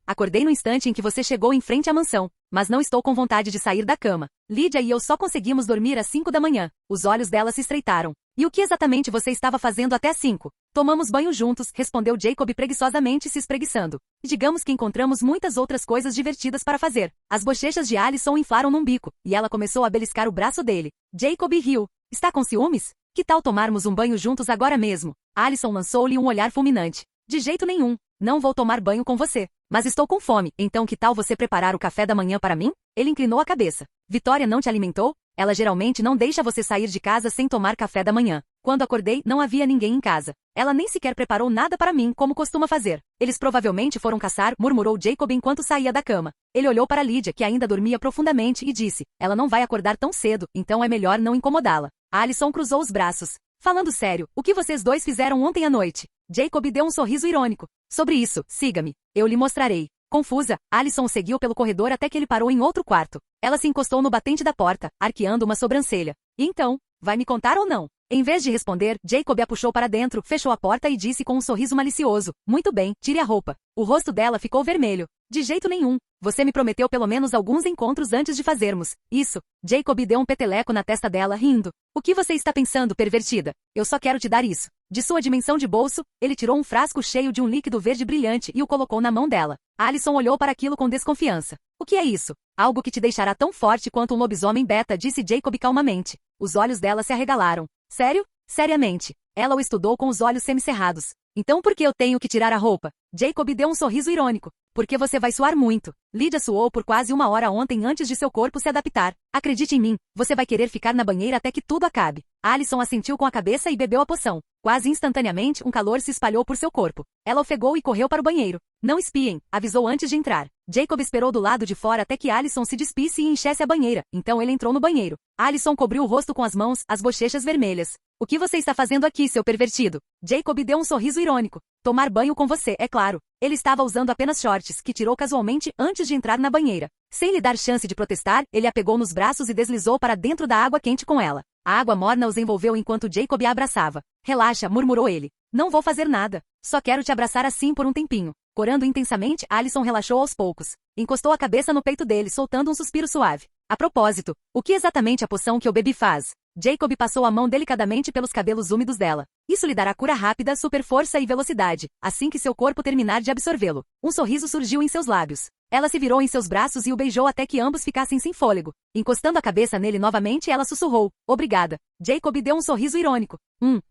[SPEAKER 2] Acordei no instante em que você chegou em frente à mansão, mas não estou com vontade de sair da cama. Lydia e eu só conseguimos dormir às 5 da manhã. Os olhos dela se estreitaram. E o que exatamente você estava fazendo até 5? Tomamos banho juntos, respondeu Jacob preguiçosamente se espreguiçando. E digamos que encontramos muitas outras coisas divertidas para fazer. As bochechas de Alison inflaram num bico, e ela começou a beliscar o braço dele. Jacob riu. Está com ciúmes? Que tal tomarmos um banho juntos agora mesmo? Alison lançou-lhe um olhar fulminante. De jeito nenhum. Não vou tomar banho com você. Mas estou com fome, então que tal você preparar o café da manhã para mim? Ele inclinou a cabeça. Vitória não te alimentou? Ela geralmente não deixa você sair de casa sem tomar café da manhã. Quando acordei, não havia ninguém em casa. Ela nem sequer preparou nada para mim, como costuma fazer. Eles provavelmente foram caçar, murmurou Jacob enquanto saía da cama. Ele olhou para Lydia, que ainda dormia profundamente, e disse, ela não vai acordar tão cedo, então é melhor não incomodá-la. Alison cruzou os braços. Falando sério, o que vocês dois fizeram ontem à noite? Jacob deu um sorriso irônico. Sobre isso, siga-me. Eu lhe mostrarei. Confusa, Alison o seguiu pelo corredor até que ele parou em outro quarto. Ela se encostou no batente da porta, arqueando uma sobrancelha. E então, vai me contar ou não? Em vez de responder, Jacob a puxou para dentro, fechou a porta e disse com um sorriso malicioso. Muito bem, tire a roupa. O rosto dela ficou vermelho. De jeito nenhum. Você me prometeu pelo menos alguns encontros antes de fazermos. Isso. Jacob deu um peteleco na testa dela, rindo. O que você está pensando, pervertida? Eu só quero te dar isso. De sua dimensão de bolso, ele tirou um frasco cheio de um líquido verde brilhante e o colocou na mão dela. Alison olhou para aquilo com desconfiança. O que é isso? Algo que te deixará tão forte quanto um lobisomem beta, disse Jacob calmamente. Os olhos dela se arregalaram. Sério? Seriamente. Ela o estudou com os olhos semicerrados. Então por que eu tenho que tirar a roupa? Jacob deu um sorriso irônico. Porque você vai suar muito. Lydia suou por quase 1 hora ontem antes de seu corpo se adaptar. Acredite em mim, você vai querer ficar na banheira até que tudo acabe. Alison assentiu com a cabeça e bebeu a poção. Quase instantaneamente, um calor se espalhou por seu corpo. Ela ofegou e correu para o banheiro. Não espiem, avisou antes de entrar. Jacob esperou do lado de fora até que Alison se despisse e enchesse a banheira. Então ele entrou no banheiro. Alison cobriu o rosto com as mãos, as bochechas vermelhas. O que você está fazendo aqui, seu pervertido? Jacob deu um sorriso irônico. Tomar banho com você, é claro. Ele estava usando apenas shorts, que tirou casualmente antes de entrar na banheira. Sem lhe dar chance de protestar, ele a pegou nos braços e deslizou para dentro da água quente com ela. A água morna os envolveu enquanto Jacob a abraçava. Relaxa, murmurou ele. Não vou fazer nada. Só quero te abraçar assim por um tempinho. Corando intensamente, Alison relaxou aos poucos. Encostou a cabeça no peito dele, soltando um suspiro suave. A propósito, o que exatamente a poção que eu bebi faz? Jacob passou a mão delicadamente pelos cabelos úmidos dela. Isso lhe dará cura rápida, super força e velocidade, assim que seu corpo terminar de absorvê-lo. Um sorriso surgiu em seus lábios. Ela se virou em seus braços e o beijou até que ambos ficassem sem fôlego. Encostando a cabeça nele novamente, ela sussurrou. Obrigada. Jacob deu um sorriso irônico.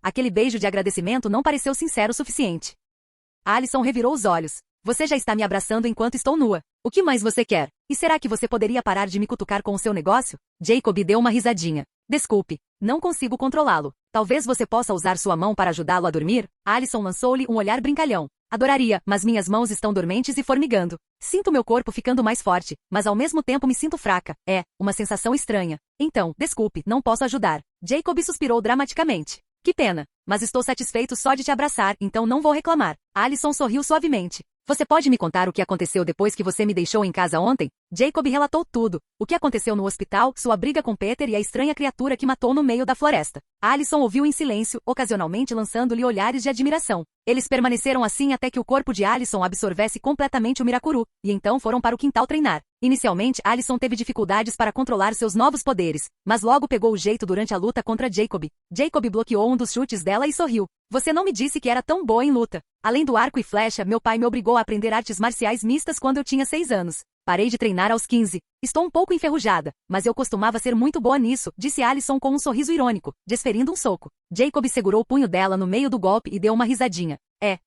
[SPEAKER 2] Aquele beijo de agradecimento não pareceu sincero o suficiente. Alison revirou os olhos. Você já está me abraçando enquanto estou nua. O que mais você quer? E será que você poderia parar de me cutucar com o seu negócio? Jacob deu uma risadinha. Desculpe, não consigo controlá-lo. Talvez você possa usar sua mão para ajudá-lo a dormir? Alison lançou-lhe um olhar brincalhão. Adoraria, mas minhas mãos estão dormentes e formigando. Sinto meu corpo ficando mais forte, mas ao mesmo tempo me sinto fraca. É, uma sensação estranha. Então, desculpe, não posso ajudar. Jacob suspirou dramaticamente. Que pena, mas estou satisfeito só de te abraçar, então não vou reclamar. Alison sorriu suavemente. Você pode me contar o que aconteceu depois que você me deixou em casa ontem? Jacob relatou tudo. O que aconteceu no hospital, sua briga com Peter e a estranha criatura que matou no meio da floresta. Alison ouviu em silêncio, ocasionalmente lançando-lhe olhares de admiração. Eles permaneceram assim até que o corpo de Alison absorvesse completamente o Mirakuru, e então foram para o quintal treinar. Inicialmente, Alison teve dificuldades para controlar seus novos poderes, mas logo pegou o jeito durante a luta contra Jacob. Jacob bloqueou um dos chutes dela e sorriu. Você não me disse que era tão boa em luta. Além do arco e flecha, meu pai me obrigou a aprender artes marciais mistas quando eu tinha 6 anos. Parei de treinar aos 15. Estou um pouco enferrujada, mas eu costumava ser muito boa nisso, disse Alison com um sorriso irônico, desferindo um soco. Jacob segurou o punho dela no meio do golpe e deu uma risadinha.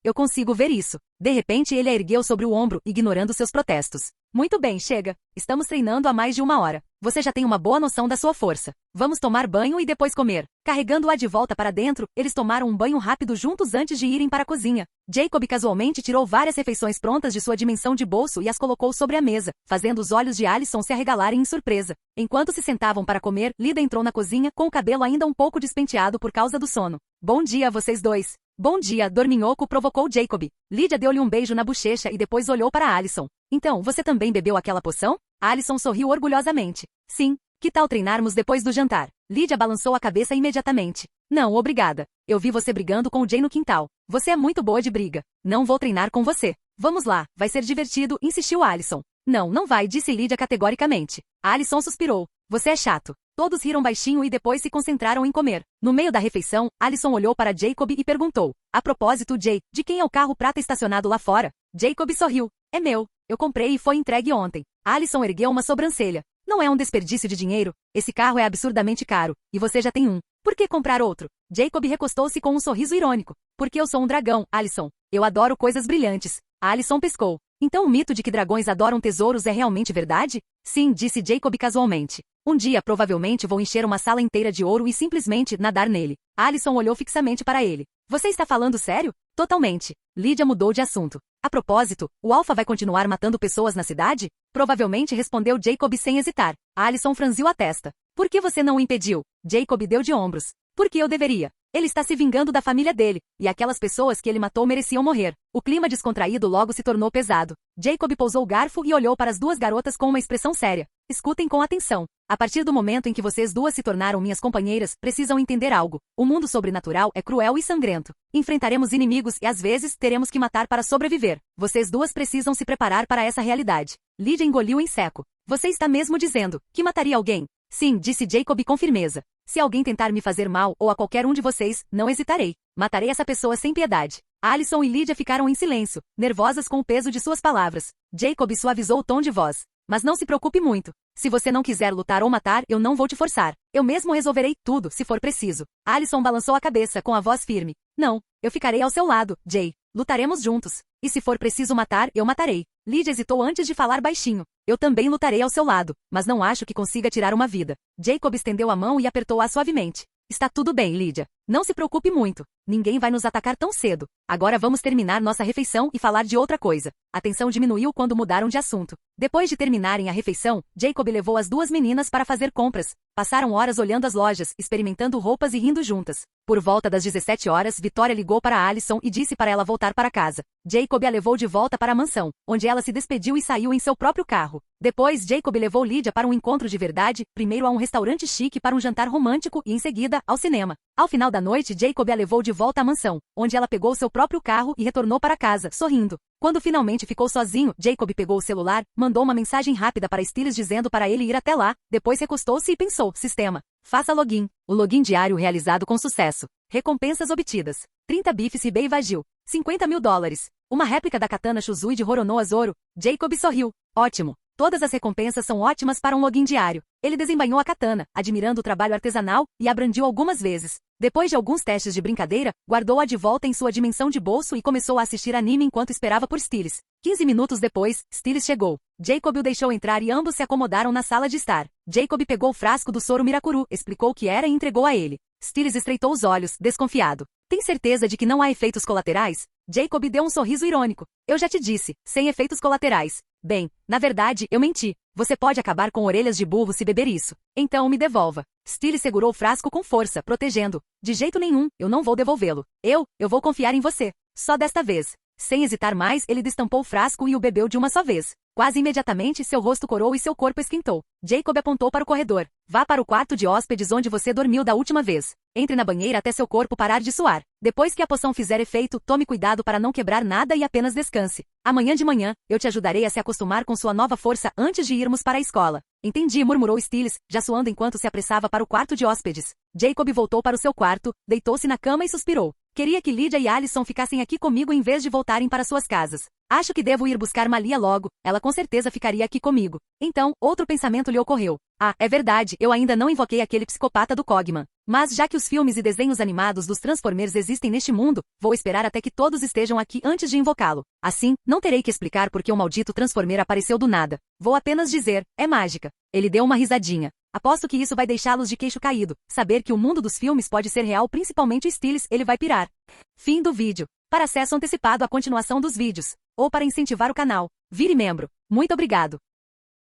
[SPEAKER 2] Eu consigo ver isso. De repente ele a ergueu sobre o ombro, ignorando seus protestos. Muito bem, chega. Estamos treinando há mais de 1 hora. Você já tem uma boa noção da sua força. Vamos tomar banho e depois comer. Carregando-a de volta para dentro, eles tomaram um banho rápido juntos antes de irem para a cozinha. Jacob casualmente tirou várias refeições prontas de sua dimensão de bolso e as colocou sobre a mesa, fazendo os olhos de Alison se arregalarem em surpresa. Enquanto se sentavam para comer, Lydia entrou na cozinha com o cabelo ainda um pouco despenteado por causa do sono. Bom dia a vocês dois. Bom dia, dorminhoco, provocou Jacob. Lydia deu-lhe um beijo na bochecha e depois olhou para Alison. Então, você também bebeu aquela poção? Alison sorriu orgulhosamente. Sim. Que tal treinarmos depois do jantar? Lydia balançou a cabeça imediatamente. Não, obrigada. Eu vi você brigando com o Jay no quintal. Você é muito boa de briga. Não vou treinar com você. Vamos lá, vai ser divertido, insistiu Alison. Não, não vai, disse Lydia categoricamente. Alison suspirou. Você é chato. Todos riram baixinho e depois se concentraram em comer. No meio da refeição, Alison olhou para Jacob e perguntou. A propósito, Jay, de quem é o carro prata estacionado lá fora? Jacob sorriu. É meu. Eu comprei e foi entregue ontem. Alison ergueu uma sobrancelha. Não é um desperdício de dinheiro? Esse carro é absurdamente caro, e você já tem um. Por que comprar outro? Jacob recostou-se com um sorriso irônico. Porque eu sou um dragão, Alison. Eu adoro coisas brilhantes. Alison pescou. Então o mito de que dragões adoram tesouros é realmente verdade? Sim, disse Jacob casualmente. Um dia provavelmente vou encher uma sala inteira de ouro e simplesmente nadar nele. Alison olhou fixamente para ele. Você está falando sério? Totalmente. Lydia mudou de assunto. A propósito, o Alpha vai continuar matando pessoas na cidade? Provavelmente respondeu Jacob sem hesitar. Alison franziu a testa. Por que você não o impediu? Jacob deu de ombros. Por que eu deveria? Ele está se vingando da família dele, e aquelas pessoas que ele matou mereciam morrer. O clima descontraído logo se tornou pesado. Jacob pousou o garfo e olhou para as duas garotas com uma expressão séria. Escutem com atenção. A partir do momento em que vocês duas se tornaram minhas companheiras, precisam entender algo. O mundo sobrenatural é cruel e sangrento. Enfrentaremos inimigos e às vezes teremos que matar para sobreviver. Vocês duas precisam se preparar para essa realidade. Lydia engoliu em seco. Você está mesmo dizendo que mataria alguém? Sim, disse Jacob com firmeza. Se alguém tentar me fazer mal ou a qualquer um de vocês, não hesitarei. Matarei essa pessoa sem piedade. Alison e Lydia ficaram em silêncio, nervosas com o peso de suas palavras. Jacob suavizou o tom de voz. Mas não se preocupe muito. Se você não quiser lutar ou matar, eu não vou te forçar. Eu mesmo resolverei tudo, se for preciso. Alison balançou a cabeça com a voz firme. Não, eu ficarei ao seu lado, Jay. Lutaremos juntos. E se for preciso matar, eu matarei. Lydia hesitou antes de falar baixinho. Eu também lutarei ao seu lado, mas não acho que consiga tirar uma vida. Jacob estendeu a mão e apertou-a suavemente. Está tudo bem, Lydia. Não se preocupe muito. Ninguém vai nos atacar tão cedo. Agora vamos terminar nossa refeição e falar de outra coisa. A tensão diminuiu quando mudaram de assunto. Depois de terminarem a refeição, Jacob levou as duas meninas para fazer compras. Passaram horas olhando as lojas, experimentando roupas e rindo juntas. Por volta das 17 horas, Victoria ligou para Alison e disse para ela voltar para casa. Jacob a levou de volta para a mansão, onde ela se despediu e saiu em seu próprio carro. Depois, Jacob levou Lydia para um encontro de verdade, primeiro a um restaurante chique para um jantar romântico e em seguida, ao cinema. Ao final da noite, Jacob a levou de volta à mansão, onde ela pegou seu próprio carro e retornou para casa, sorrindo. Quando finalmente ficou sozinho, Jacob pegou o celular, mandou uma mensagem rápida para Stiles dizendo para ele ir até lá, depois recostou-se e pensou, sistema. Faça login. O login diário realizado com sucesso. Recompensas obtidas. 30 bifes Hibei Vagil. $50.000. Uma réplica da katana Shuzui de Horonoa Zoro. Jacob sorriu. Ótimo. Todas as recompensas são ótimas para um login diário. Ele desembainhou a katana, admirando o trabalho artesanal, e a brandiu algumas vezes. Depois de alguns testes de brincadeira, guardou-a de volta em sua dimensão de bolso e começou a assistir anime enquanto esperava por Stiles. 15 minutos depois, Stiles chegou. Jacob o deixou entrar e ambos se acomodaram na sala de estar. Jacob pegou o frasco do soro Mirakuru, explicou o que era e entregou a ele. Stiles estreitou os olhos, desconfiado. Tem certeza de que não há efeitos colaterais? Jacob deu um sorriso irônico. Eu já te disse, sem efeitos colaterais. Bem, na verdade, eu menti. Você pode acabar com orelhas de burro se beber isso. Então me devolva. Stiles segurou o frasco com força, protegendo. De jeito nenhum, eu não vou devolvê-lo. Eu vou confiar em você. Só desta vez. Sem hesitar mais, ele destampou o frasco e o bebeu de uma só vez. Quase imediatamente, seu rosto corou e seu corpo esquentou. Jacob apontou para o corredor. Vá para o quarto de hóspedes onde você dormiu da última vez. Entre na banheira até seu corpo parar de suar. Depois que a poção fizer efeito, tome cuidado para não quebrar nada e apenas descanse. Amanhã de manhã, eu te ajudarei a se acostumar com sua nova força antes de irmos para a escola. Entendi, murmurou Stiles, já suando enquanto se apressava para o quarto de hóspedes. Jacob voltou para o seu quarto, deitou-se na cama e suspirou. Queria que Lydia e Alison ficassem aqui comigo em vez de voltarem para suas casas. Acho que devo ir buscar Malia logo, ela com certeza ficaria aqui comigo. Então, outro pensamento lhe ocorreu. Ah, é verdade, eu ainda não invoquei aquele psicopata do Cogman. Mas já que os filmes e desenhos animados dos Transformers existem neste mundo, vou esperar até que todos estejam aqui antes de invocá-lo. Assim, não terei que explicar por que o maldito Transformer apareceu do nada. Vou apenas dizer, é mágica. Ele deu uma risadinha. Aposto que isso vai deixá-los de queixo caído. Saber que o mundo dos filmes pode ser real, principalmente o Stiles, ele vai pirar. Fim do vídeo. Para acesso antecipado à continuação dos vídeos, ou para incentivar o canal, vire membro. Muito obrigado.